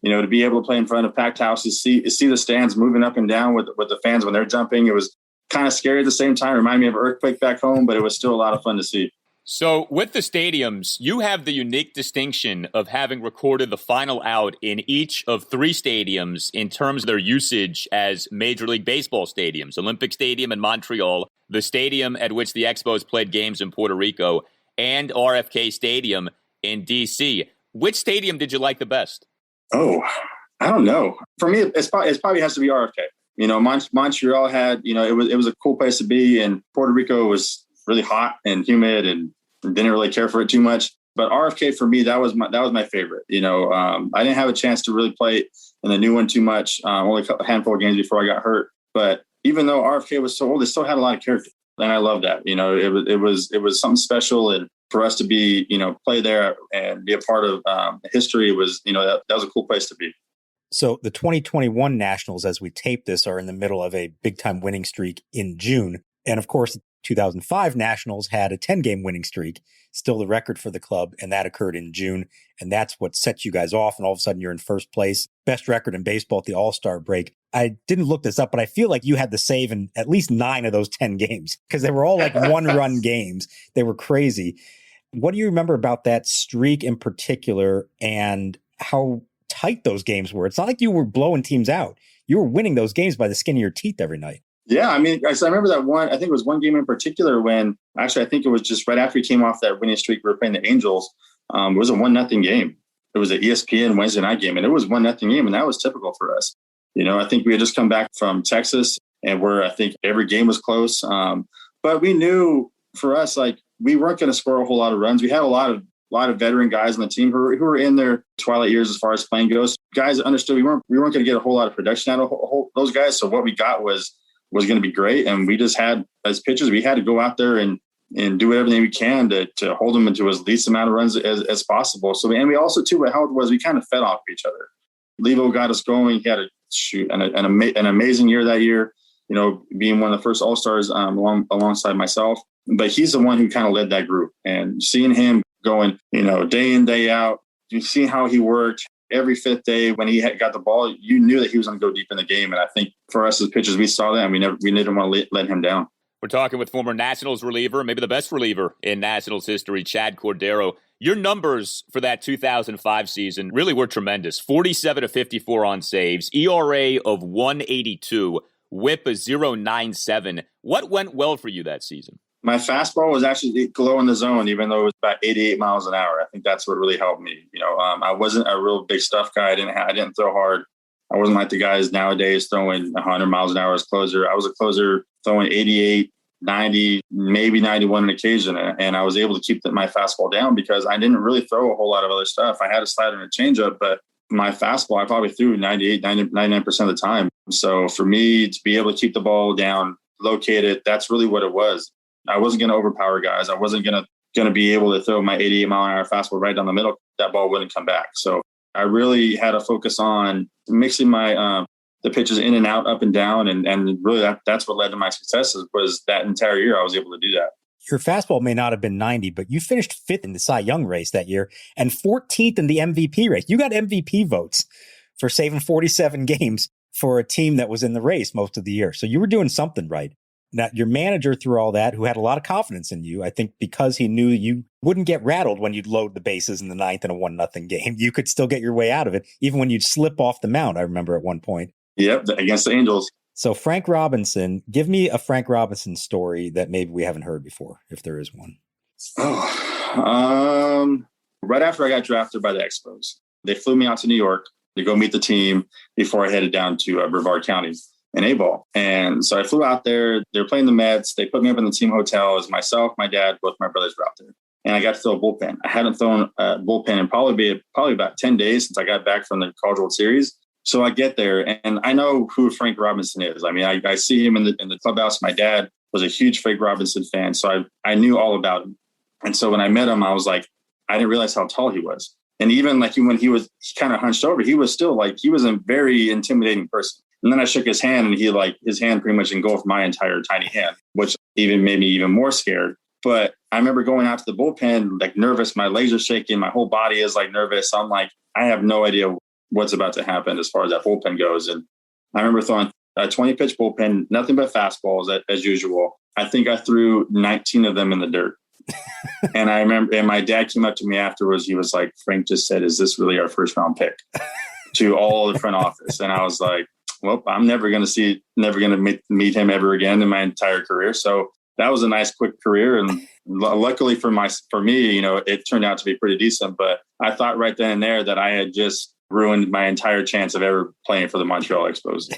Speaker 8: To be able to play in front of packed houses, see the stands moving up and down with the fans when they're jumping. It was kind of scary at the same time. Reminded me of an earthquake back home, but it was still a lot of fun to see.
Speaker 2: So with the stadiums, you have the unique distinction of having recorded the final out in each of three stadiums in terms of their usage as Major League Baseball stadiums: Olympic Stadium in Montreal, the stadium at which the Expos played games in Puerto Rico, and RFK Stadium in D.C. Which stadium did you like the best?
Speaker 8: Oh, I don't know. For me, it probably has to be RFK. Montreal had, it was a cool place to be, and Puerto Rico was really hot and humid and didn't really care for it too much. But RFK for me, that was my favorite. I didn't have a chance to really play in the new one too much. Only a handful of games before I got hurt. But even though RFK was so old, it still had a lot of character, and I love that. It was something special, and for us to be, play there and be a part of history was, that was a cool place to be.
Speaker 3: So the 2021 Nationals, as we tape this, are in the middle of a big-time winning streak in June. And of course, 2005 Nationals had a 10-game winning streak, still the record for the club, and that occurred in June. And that's what set you guys off, and all of a sudden you're in first place. Best record in baseball at the All-Star break. I didn't look this up, but I feel like you had the save in at least 9 of those 10 games because they were all like one-run games. They were crazy. What do you remember about that streak in particular and how tight those games were? It's not like you were blowing teams out. You were winning those games by the skin of your teeth every night.
Speaker 8: Yeah, I mean, I remember that one. I think it was one game in particular when actually I think it was just right after we came off that winning streak. We were playing the Angels. It was a 1-0 game. It was an ESPN Wednesday night game, and it was 1-0 game, and that was typical for us. I think we had just come back from Texas, and where I think every game was close. But we knew for us, like we weren't going to score a whole lot of runs. We had a lot of veteran guys on the team who were in their twilight years as far as playing goes. Guys that understood we weren't going to get a whole lot of production out of those guys. So what we got was going to be great. And we just had, as pitchers, we had to go out there and do everything we can to hold them into as least amount of runs as possible. So, and we also too, what helped was we kind of fed off each other. Levo got us going. He had an amazing year that year, being one of the first All-Stars alongside myself. But he's the one who kind of led that group, and seeing him going, day in, day out, you see how he worked every fifth day when he got the ball, you knew that he was going to go deep in the game. And I think for us as pitchers, we saw that, and we didn't want to let him down.
Speaker 2: We're talking with former Nationals reliever, maybe the best reliever in Nationals history, Chad Cordero. Your numbers for that 2005 season really were tremendous. 47-54 on saves, ERA of 1.82, WHIP of 0.97. What went well for you that season?
Speaker 8: My fastball was actually low in the zone, even though it was about 88 miles an hour. I think that's what really helped me. I wasn't a real big stuff guy. I didn't throw hard. I wasn't like the guys nowadays throwing 100 miles an hour as closer. I was a closer throwing 88, 90, maybe 91 on occasion. And I was able to keep my fastball down because I didn't really throw a whole lot of other stuff. I had a slider and a changeup, but my fastball, I probably threw 99% of the time. So for me to be able to keep the ball down, locate it, that's really what it was. I wasn't going to overpower guys. I wasn't going to be able to throw my 88-mile-an-hour fastball right down the middle. That ball wouldn't come back. So I really had to focus on mixing my the pitches in and out, up and down, and really that's what led to my successes. Was that entire year I was able to do that.
Speaker 3: Your fastball may not have been 90, but you finished 5th in the Cy Young race that year and 14th in the MVP race. You got MVP votes for saving 47 games for a team that was in the race most of the year. So you were doing something right. Now, your manager through all that, who had a lot of confidence in you, I think because he knew you wouldn't get rattled when you'd load the bases in the 9th in a 1-0 game. You could still get your way out of it, even when you'd slip off the mound, I remember at one point.
Speaker 8: Yep, against the Angels.
Speaker 3: So Frank Robinson, give me a Frank Robinson story that maybe we haven't heard before, if there is one.
Speaker 8: Right after I got drafted by the Expos, they flew me out to New York to go meet the team before I headed down to Brevard County in A-ball. And so I flew out there. They were playing the Mets. They put me up in the team hotel. It was myself, my dad, both my brothers were out there. And I got to throw a bullpen. I hadn't thrown a bullpen in probably about 10 days since I got back from the College World Series. So I get there, and I know who Frank Robinson is. I mean, I see him in the clubhouse. My dad was a huge Frank Robinson fan, so I knew all about him. And so when I met him, I was like, I didn't realize how tall he was. And even like when he kind of hunched over, he was still like, he was a very intimidating person. And then I shook his hand, and his hand pretty much engulfed my entire tiny hand, which even made me even more scared. But I remember going out to the bullpen, like nervous, my legs are shaking, my whole body is like nervous. I'm like, I have no idea what's about to happen as far as that bullpen goes. And I remember throwing a 20-pitch bullpen, nothing but fastballs as usual. I think I threw 19 of them in the dirt. And I remember, and my dad came up to me afterwards. He was like, Frank just said, is this really our first round pick? To all the front office. And I was like, well, I'm never going to meet him ever again in my entire career. So that was a nice, quick career. And luckily for me, you know, it turned out to be pretty decent. But I thought right then and there that I had just ruined my entire chance of ever playing for the Montreal Expos.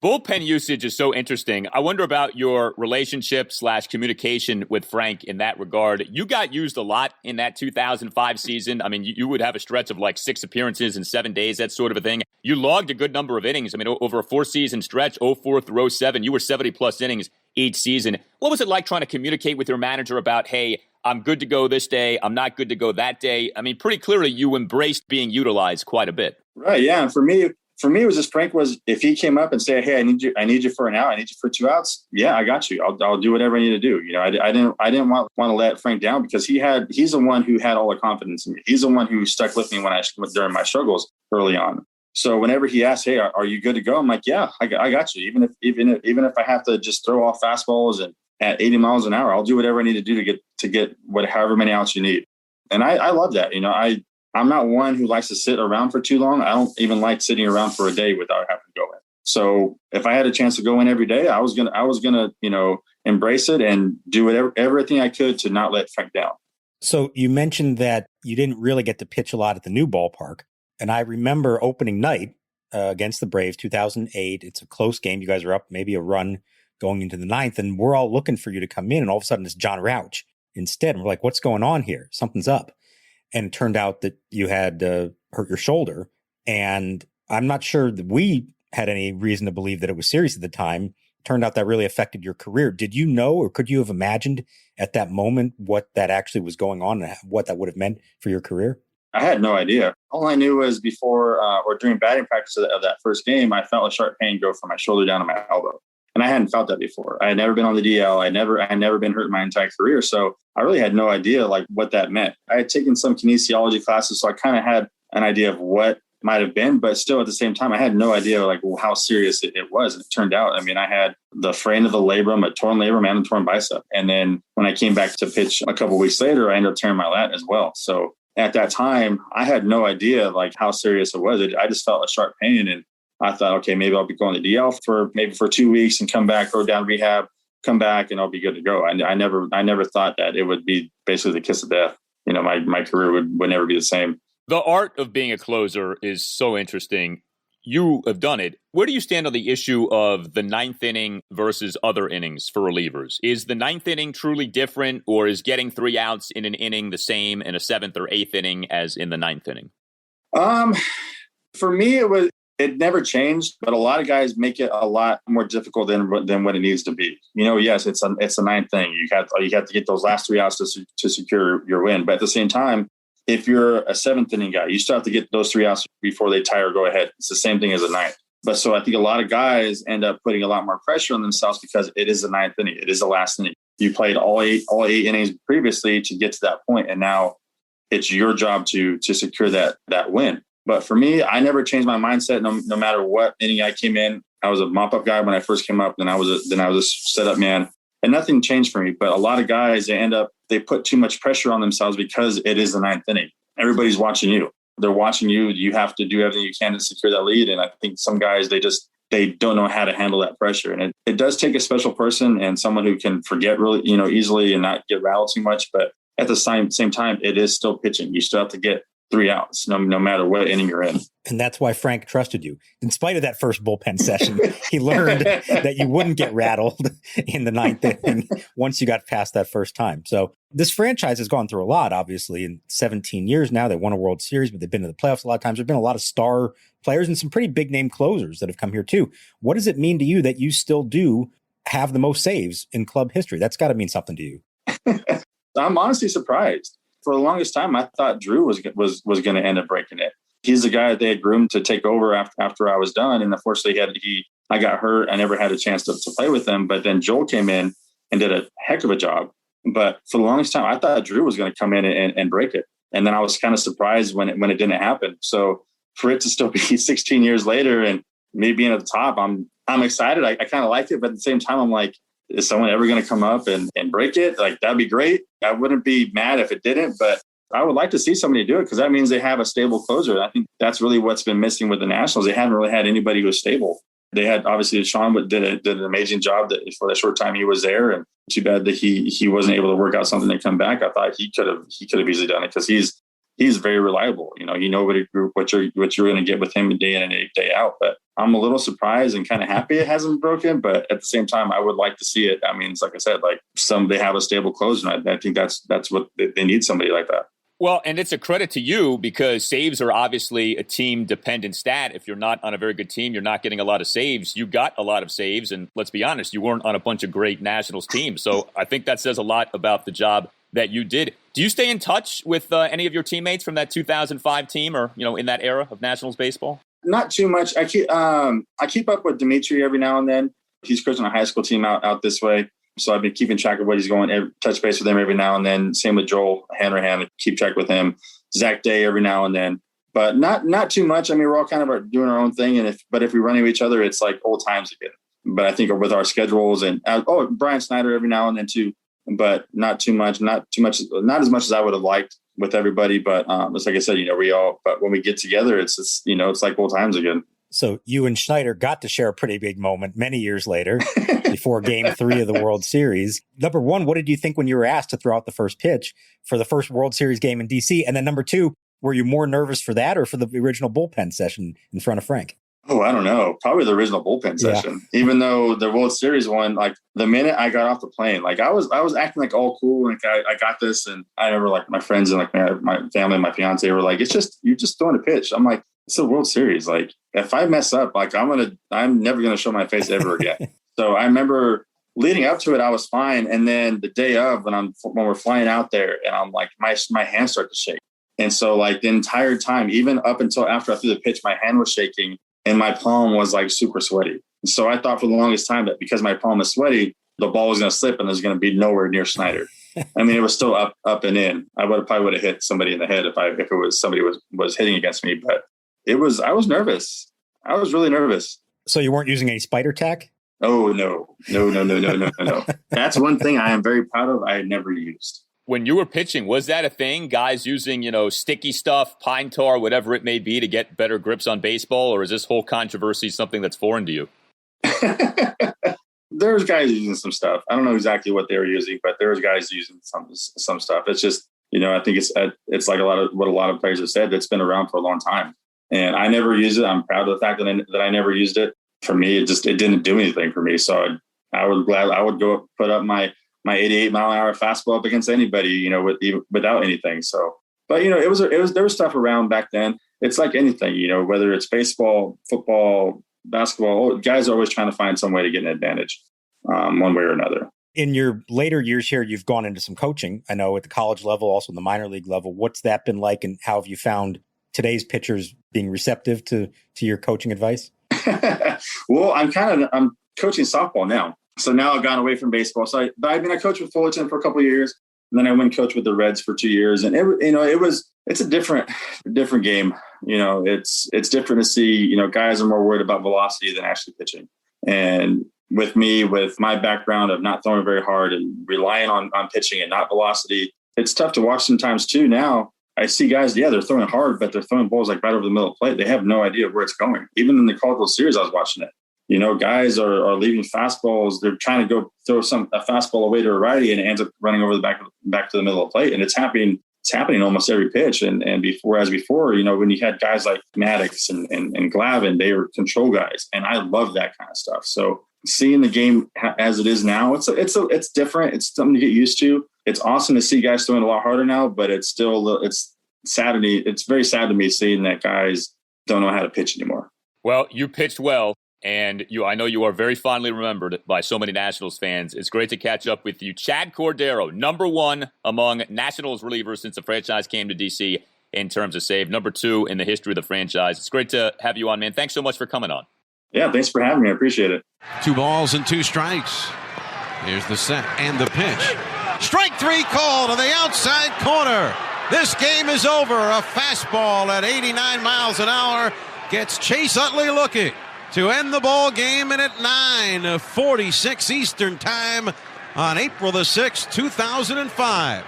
Speaker 2: Bullpen usage is so interesting. I wonder about your relationship / communication with Frank in that regard. You got used a lot in that 2005 season. I mean, you would have a stretch of like 6 appearances in 7 days, that sort of a thing. You logged a good number of innings. I mean, over a 4-season stretch, 04 through 07, you were 70-plus innings each season. What was it like trying to communicate with your manager about, hey, I'm good to go this day, I'm not good to go that day? I mean, pretty clearly you embraced being utilized quite a bit.
Speaker 8: Right, yeah. And for me, it was just Frank was, if he came up and said, hey, I need you for an out, I need you for 2 outs. Yeah, I got you. I'll do whatever I need to do. You know, I didn't want to let Frank down because he's the one who had all the confidence in me. He's the one who stuck with me during my struggles early on. So whenever he asked, hey, are you good to go? I'm like, yeah, I got you. Even if I have to just throw off fastballs and at 80 miles an hour, I'll do whatever I need to do to get however many outs you need. And I love that. You know, I'm not one who likes to sit around for too long. I don't even like sitting around for a day without having to go in. So if I had a chance to go in every day, I was gonna, you know, embrace it and do everything I could to not let Frank down.
Speaker 3: So you mentioned that you didn't really get to pitch a lot at the new ballpark. And I remember opening night against the Braves, 2008. It's a close game. You guys are up maybe a run going into the 9th, and we're all looking for you to come in. And all of a sudden it's John Rauch instead. And we're like, what's going on here? Something's up. And it turned out that you had hurt your shoulder. And I'm not sure that we had any reason to believe that it was serious at the time. It turned out that really affected your career. Did you know, or could you have imagined at that moment what that actually was going on and what that would have meant for your career?
Speaker 8: I had no idea. All I knew was before or during batting practice of that first game, I felt a sharp pain go from my shoulder down to my elbow. And I hadn't felt that before. I had never been on the DL. I had never been hurt in my entire career. So I really had no idea like what that meant. I had taken some kinesiology classes, so I kind of had an idea of what might have been, but still at the same time, I had no idea like how serious it was. And it turned out, I mean, I had the fraying of the labrum, a torn labrum, and a torn bicep. And then when I came back to pitch a couple of weeks later, I ended up tearing my lat as well. So at that time, I had no idea like how serious it was. I just felt a sharp pain, and I thought, okay, maybe I'll be going to DL for 2 weeks and come back, go down rehab, come back, and I'll be good to go. I never thought that it would be basically the kiss of death. You know, my career would never be the same.
Speaker 2: The art of being a closer is so interesting. You have done it. Where do you stand on the issue of the 9th inning versus other innings for relievers? Is the 9th inning truly different, or is getting 3 outs in an inning the same in a 7th or 8th inning as in the 9th inning?
Speaker 8: For me, It never changed, but a lot of guys make it a lot more difficult than what it needs to be. Yes, it's a ninth thing. You have to get those last 3 outs to secure your win. But at the same time, if you're a seventh inning guy, you still have to get those 3 outs before they tie or go ahead. It's the same thing as a ninth. But so I think a lot of guys end up putting a lot more pressure on themselves because it is the ninth inning. It is the last inning. You played all eight innings previously to get to that point, and now it's your job to secure that win. But for me, I never changed my mindset. No matter what inning I came in, I was a mop-up guy when I first came up. Then I was a setup man, and nothing changed for me. But a lot of guys, they put too much pressure on themselves because it is the ninth inning. Everybody's watching you. They're watching you. You have to do everything you can to secure that lead. And I think some guys, they don't know how to handle that pressure. And it does take a special person and someone who can forget really, easily and not get rattled too much. But at the same time, it is still pitching. You still have to get 3 outs, no matter what inning you're in.
Speaker 3: And that's why Frank trusted you. In spite of that first bullpen session, he learned that you wouldn't get rattled in the ninth inning once you got past that first time. So this franchise has gone through a lot, obviously, in 17 years now. They won a World Series, but they've been to the playoffs a lot of times. There's been a lot of star players and some pretty big name closers that have come here too. What does it mean to you that you still do have the most saves in club history? That's got to mean something to you.
Speaker 8: I'm honestly surprised. For the longest time, I thought Drew was going to end up breaking it. He's the guy that they had groomed to take over after I was done. And unfortunately, I got hurt. I never had a chance to play with him. But then Joel came in and did a heck of a job. But for the longest time, I thought Drew was going to come in and break it. And then I was kind of surprised when it didn't happen. So for it to still be 16 years later and me being at the top, I'm excited. I kind of like it. But at the same time, I'm like, is someone ever going to come up and break it? Like, that'd be great. I wouldn't be mad if it didn't, but I would like to see somebody do it because that means they have a stable closer. I think that's really what's been missing with the Nationals. They haven't really had anybody who's stable. They had, obviously, Sean did an amazing job for the short time he was there. And too bad that he wasn't able to work out something to come back. I thought he could have easily done it because he's very reliable. You know what you're going to get with him day in and day out. But I'm a little surprised and kind of happy it hasn't broken. But at the same time, I would like to see it. I mean, it's like I said, like they have a stable closer. And I think that's what they need, somebody like that.
Speaker 2: Well, and it's a credit to you because saves are obviously a team-dependent stat. If you're not on a very good team, you're not getting a lot of saves. You got a lot of saves, and let's be honest, you weren't on a bunch of great Nationals teams. So I think that says a lot about the job that you did. Do you stay in touch with any of your teammates from that 2005 team or, in that era of Nationals baseball?
Speaker 8: Not too much. I keep up with Dimitri every now and then. He's coaching a high school team out this way. So I've been keeping track of what he's going, touch base with him every now and then. Same with Joel, hand, keep track with him. Zach Day every now and then, but not too much. I mean, we're all kind of doing our own thing. But if we run into each other, it's like old times again. But I think with our schedules and Brian Schneider every now and then too, but not too much, not as much as I would have liked with everybody. But it's like I said, but when we get together, it's just, it's like old times again.
Speaker 3: So you and Schneider got to share a pretty big moment many years later before Game 3 of the World Series. Number one, what did you think when you were asked to throw out the first pitch for the first World Series game in D.C.? And then number two, were you more nervous for that or for the original bullpen session in front of Frank?
Speaker 8: Oh, I don't know. Probably the original bullpen session. Yeah. Even though the World Series one, like the minute I got off the plane, like I was acting like all cool and like I got this. And I remember like my friends and like my family and my fiance were like, you're just throwing a pitch. I'm like, it's a World Series. Like if I mess up, like I'm never going to show my face ever again. So I remember leading up to it, I was fine. And then the day of when we're flying out there and I'm like, my hands start to shake. And so like the entire time, even up until after I threw the pitch, my hand was shaking and my palm was like super sweaty. So I thought for the longest time that because my palm is sweaty, the ball was going to slip and it was going to be nowhere near Schneider. I mean, it was still up and in. I probably would have hit somebody in the head if it was somebody was hitting against me, but I was nervous. I was really nervous.
Speaker 3: So you weren't using any spider tack?
Speaker 8: Oh, no. That's one thing I am very proud of. I had never used.
Speaker 2: When you were pitching, was that a thing? Guys using, sticky stuff, pine tar, whatever it may be to get better grips on baseball? Or is this whole controversy something that's foreign to you?
Speaker 8: There's guys using some stuff. I don't know exactly what they were using, but there was guys using some stuff. It's just, I think it's like what a lot of players have said. That's been around for a long time. And I never used it. I'm proud of the fact that I never used it. For me, it didn't do anything for me. So I would go put up my 88 mile an hour fastball up against anybody, without anything. So, but there was stuff around back then. it's like anything, whether it's baseball, football, basketball, guys are always trying to find some way to get an advantage one way or another.
Speaker 3: In your later years here, you've gone into some coaching, I know, at the college level, also in the minor league level. What's that been like, and how have you found today's pitchers being receptive to your coaching advice?
Speaker 8: Well, I'm coaching softball now. So now I've gone away from baseball. I coached with Fullerton for a couple of years, and then I went coach with the Reds for 2 years. And it's a different game. It's different to see, guys are more worried about velocity than actually pitching. And with me, with my background of not throwing very hard and relying on pitching and not velocity, it's tough to watch sometimes too. Now I see guys, they're throwing hard, but they're throwing balls like right over the middle of the plate. They have no idea where it's going. Even in the Cardinal series, I was watching it. Guys are leaving fastballs. They're trying to go throw a fastball away to a righty, and it ends up running over the back to the middle of the plate. And it's happening almost every pitch. And before, when you had guys like Maddox and Glavine, they were control guys. And I love that kind of stuff. So seeing the game as it is now, it's different. It's something to get used to. It's awesome to see guys throwing a lot harder now, but it's sad to me. It's very sad to me seeing that guys don't know how to pitch anymore.
Speaker 2: Well, you pitched well, and I know you are very fondly remembered by so many Nationals fans. It's great to catch up with you. Chad Cordero, number 1 among Nationals relievers since the franchise came to D.C. in terms of save, number 2 in the history of the franchise. It's great to have you on, man. Thanks so much for coming on.
Speaker 8: Yeah, thanks for having me. I appreciate it.
Speaker 5: 2 balls and 2 strikes. Here's the set and the pitch. Strike 3 called to the outside corner. This game is over. A fastball at 89 miles an hour gets Chase Utley looking to end the ball game, and at 9:46 Eastern Time on April the 6th, 2005.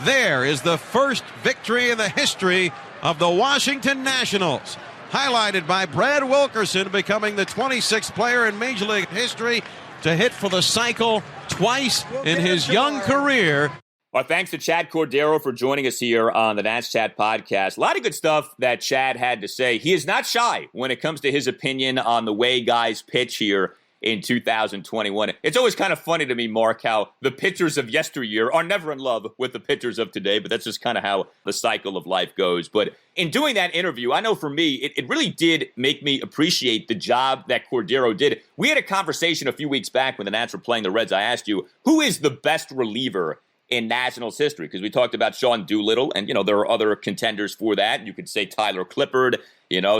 Speaker 5: There is the first victory in the history of the Washington Nationals, highlighted by Brad Wilkerson becoming the 26th player in Major League history to hit for the cycle twice in his young career.
Speaker 2: Well, thanks to Chad Cordero for joining us here on the Nats Chat podcast. A lot of good stuff that Chad had to say. He is not shy when it comes to his opinion on the way guys pitch here in 2021. It's always kind of funny to me, Mark, how the pitchers of yesteryear are never in love with the pitchers of today, but that's just kind of how the cycle of life goes. But in doing that interview, I know for me, it really did make me appreciate the job that Cordero did. We had a conversation a few weeks back when the Nats were playing the Reds. I asked you, who is the best reliever in Nationals history? Because we talked about Sean Doolittle, and, there are other contenders for that. You could say Tyler Clippard,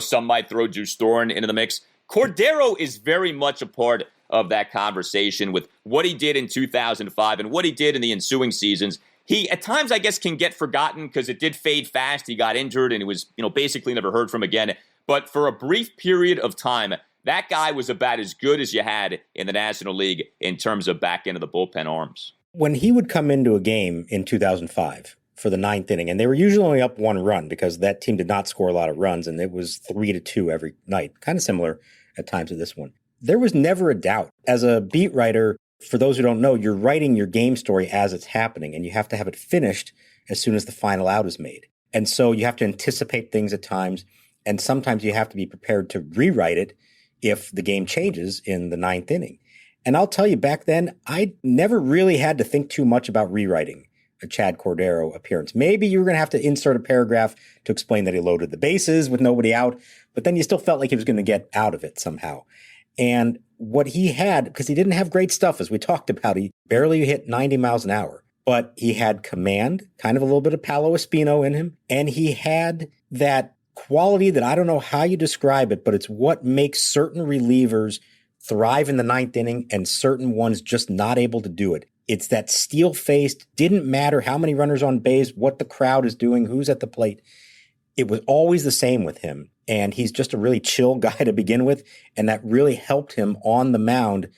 Speaker 2: some might throw Drew Storen into the mix. Cordero is very much a part of that conversation with what he did in 2005 and what he did in the ensuing seasons. He, at times, I guess, can get forgotten because it did fade fast. He got injured and he was, basically never heard from again. But for a brief period of time, that guy was about as good as you had in the National League in terms of back end of the bullpen arms.
Speaker 3: When he would come into a game in 2005 for the 9th inning, and they were usually only up 1 run because that team did not score a lot of runs, and it was 3-2 every night, kind of similar at times to this one. There was never a doubt. As a beat writer, for those who don't know, you're writing your game story as it's happening, and you have to have it finished as soon as the final out is made. And so you have to anticipate things at times, and sometimes you have to be prepared to rewrite it if the game changes in the 9th inning. And I'll tell you, back then, I never really had to think too much about rewriting a Chad Cordero appearance. Maybe you were going to have to insert a paragraph to explain that he loaded the bases with nobody out, but then you still felt like he was going to get out of it somehow. And what he had, because he didn't have great stuff, as we talked about, he barely hit 90 miles an hour, but he had command, kind of a little bit of Paolo Espino in him, and he had that quality that I don't know how you describe it, but it's what makes certain relievers thrive in the 9th inning and certain ones just not able to do it. It's that steel-faced, didn't matter how many runners on base, what the crowd is doing, who's at the plate. It was always the same with him. And he's just a really chill guy to begin with. And that really helped him on the mound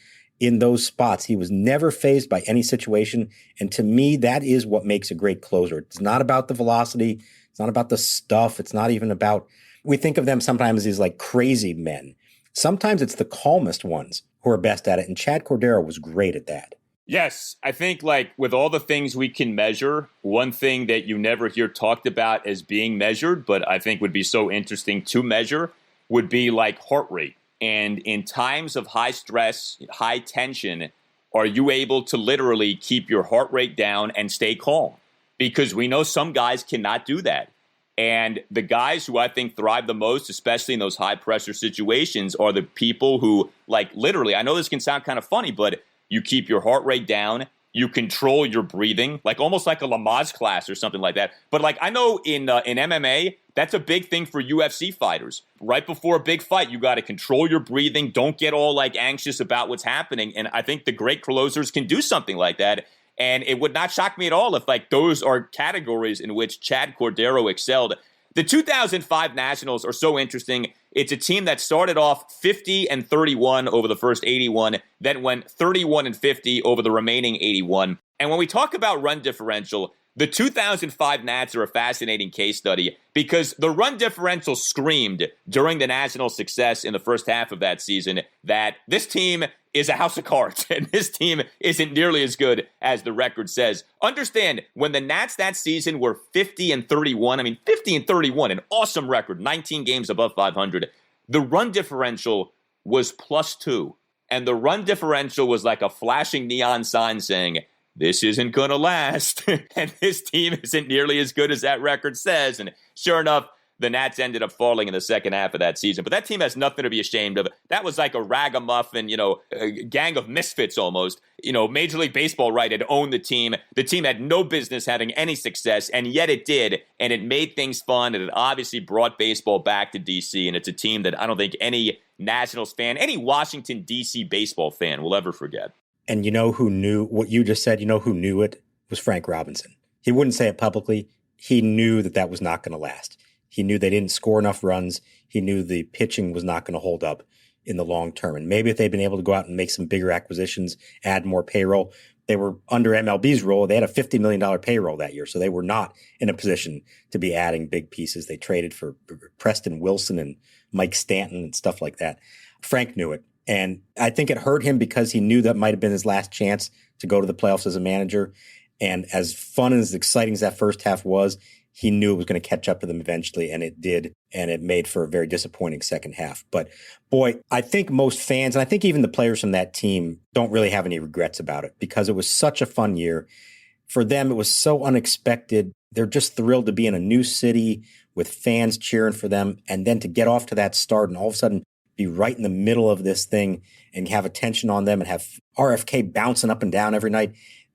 Speaker 3: in those spots. He was never fazed by any situation. And to me, that is what makes a great closer. It's not about the velocity. It's not about the stuff. It's not even about, we think of them sometimes as like crazy men. Sometimes it's the calmest ones who are best at it. And Chad Cordero was great at that.
Speaker 2: Yes, I think with all the things we can measure, one thing that you never hear talked about as being measured, but I think would be so interesting to measure, would be heart rate. And in times of high stress, high tension, are you able to literally keep your heart rate down and stay calm? Because we know some guys cannot do that. And the guys who I think thrive the most, especially in those high-pressure situations, are the people who, like, literally, I know this can sound kind of funny, but you keep your heart rate down, you control your breathing, like almost like a Lamaze class or something like that. But, like, I know in MMA, that's a big thing for UFC fighters. Right before a big fight, you got to control your breathing. Don't get all, like, anxious about what's happening. And I think the great closers can do something like that. And it would not shock me at all if, like, those are categories in which Chad Cordero excelled. The 2005 Nationals are so interesting. It's a team that started off 50-31 over the first 81, then went 31-50 over the remaining 81. And when we talk about run differential, the 2005 Nats are a fascinating case study because the run differential screamed during the Nationals' success in the first half of that season that this team is a house of cards, and this team isn't nearly as good as the record says. Understand, when the Nats that season were 50-31, I mean, 50-31, an awesome record, 19 games above 500, the run differential was +2, and the run differential was like a flashing neon sign saying, this isn't going to last, and this team isn't nearly as good as that record says, and sure enough, the Nats ended up falling in the second half of that season. But that team has nothing to be ashamed of. That was like a ragamuffin, a gang of misfits almost. Major League Baseball, right, had owned the team. The team had no business having any success, and yet it did. And it made things fun, and it obviously brought baseball back to D.C. And it's a team that I don't think any Nationals fan, any Washington, D.C. baseball fan will ever forget.
Speaker 3: And you know who knew what you just said? You know who knew it? Was Frank Robinson. He wouldn't say it publicly. He knew that was not going to last. He knew they didn't score enough runs. He knew the pitching was not going to hold up in the long term. And maybe if they'd been able to go out and make some bigger acquisitions, add more payroll, they were under MLB's role. They had a $50 million payroll that year. So they were not in a position to be adding big pieces. They traded for Preston Wilson and Mike Stanton and stuff like that. Frank knew it. And I think it hurt him because he knew that might have been his last chance to go to the playoffs as a manager. And as fun and as exciting as that first half was, he knew it was going to catch up to them eventually, and it did, and it made for a very disappointing second half. But, boy, I think most fans, and I think even the players from that team, don't really have any regrets about it because it was such a fun year. For them, it was so unexpected. They're just thrilled to be in a new city with fans cheering for them, and then to get off to that start and all of a sudden be right in the middle of this thing and have attention on them and have RFK bouncing up and down every night.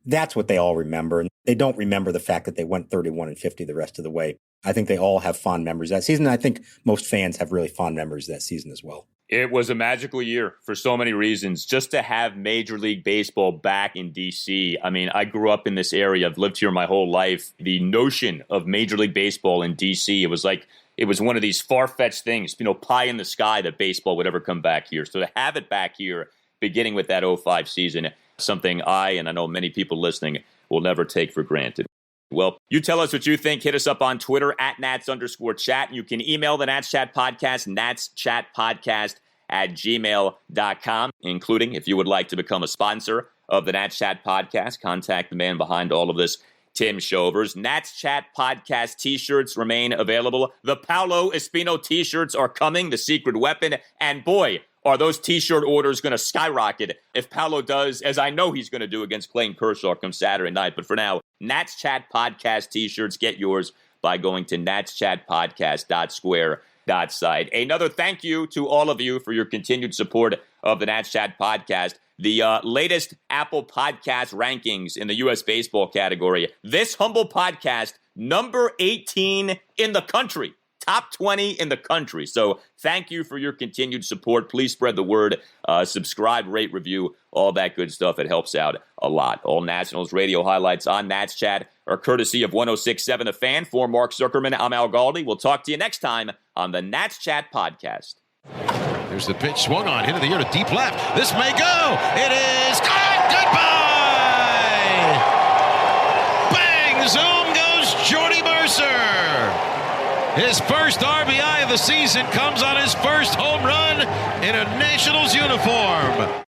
Speaker 3: That's what they all remember. And they don't remember the fact that they went 31-50 the rest of the way. I think they all have fond memories of that season. I think most fans have really fond memories of that season as well.
Speaker 2: It was a magical year for so many reasons. Just to have Major League Baseball back in D.C. I mean, I grew up in this area. I've lived here my whole life. The notion of Major League Baseball in D.C., it was one of these far-fetched things, pie in the sky that baseball would ever come back here. So to have it back here, beginning with that 05 season, something and I know many people listening, will never take for granted. Well, you tell us what you think. Hit us up on Twitter at @Nats_chat. You can email the Nats Chat Podcast, natschatpodcast@gmail.com, including if you would like to become a sponsor of the Nats Chat Podcast, contact the man behind all of this, Tim Shovers. Nats Chat Podcast t-shirts remain available. The Paolo Espino t-shirts are coming, the secret weapon. And boy, are those t-shirt orders going to skyrocket if Paolo does, as I know he's going to do against Clayton Kershaw come Saturday night. But for now, Nats Chat Podcast t-shirts, get yours by going to natschatpodcast.square.site. Another thank you to all of you for your continued support of the Nats Chat Podcast. The latest Apple Podcast rankings in the U.S. baseball category. This humble podcast, number 18 in the country. Top 20 in the country. So thank you for your continued support. Please spread the word. Subscribe, rate, review, all that good stuff. It helps out a lot. All Nationals radio highlights on Nats Chat are courtesy of 106.7 The Fan. For Mark Zuckerman, I'm Al Galdi. We'll talk to you next time on the Nats Chat Podcast.
Speaker 5: There's the pitch swung on into the air to deep left. This may go. It is gone. Goodbye. Bang! Zoom goes Jordy Mercer. His first RBI of the season comes on his first home run in a Nationals uniform.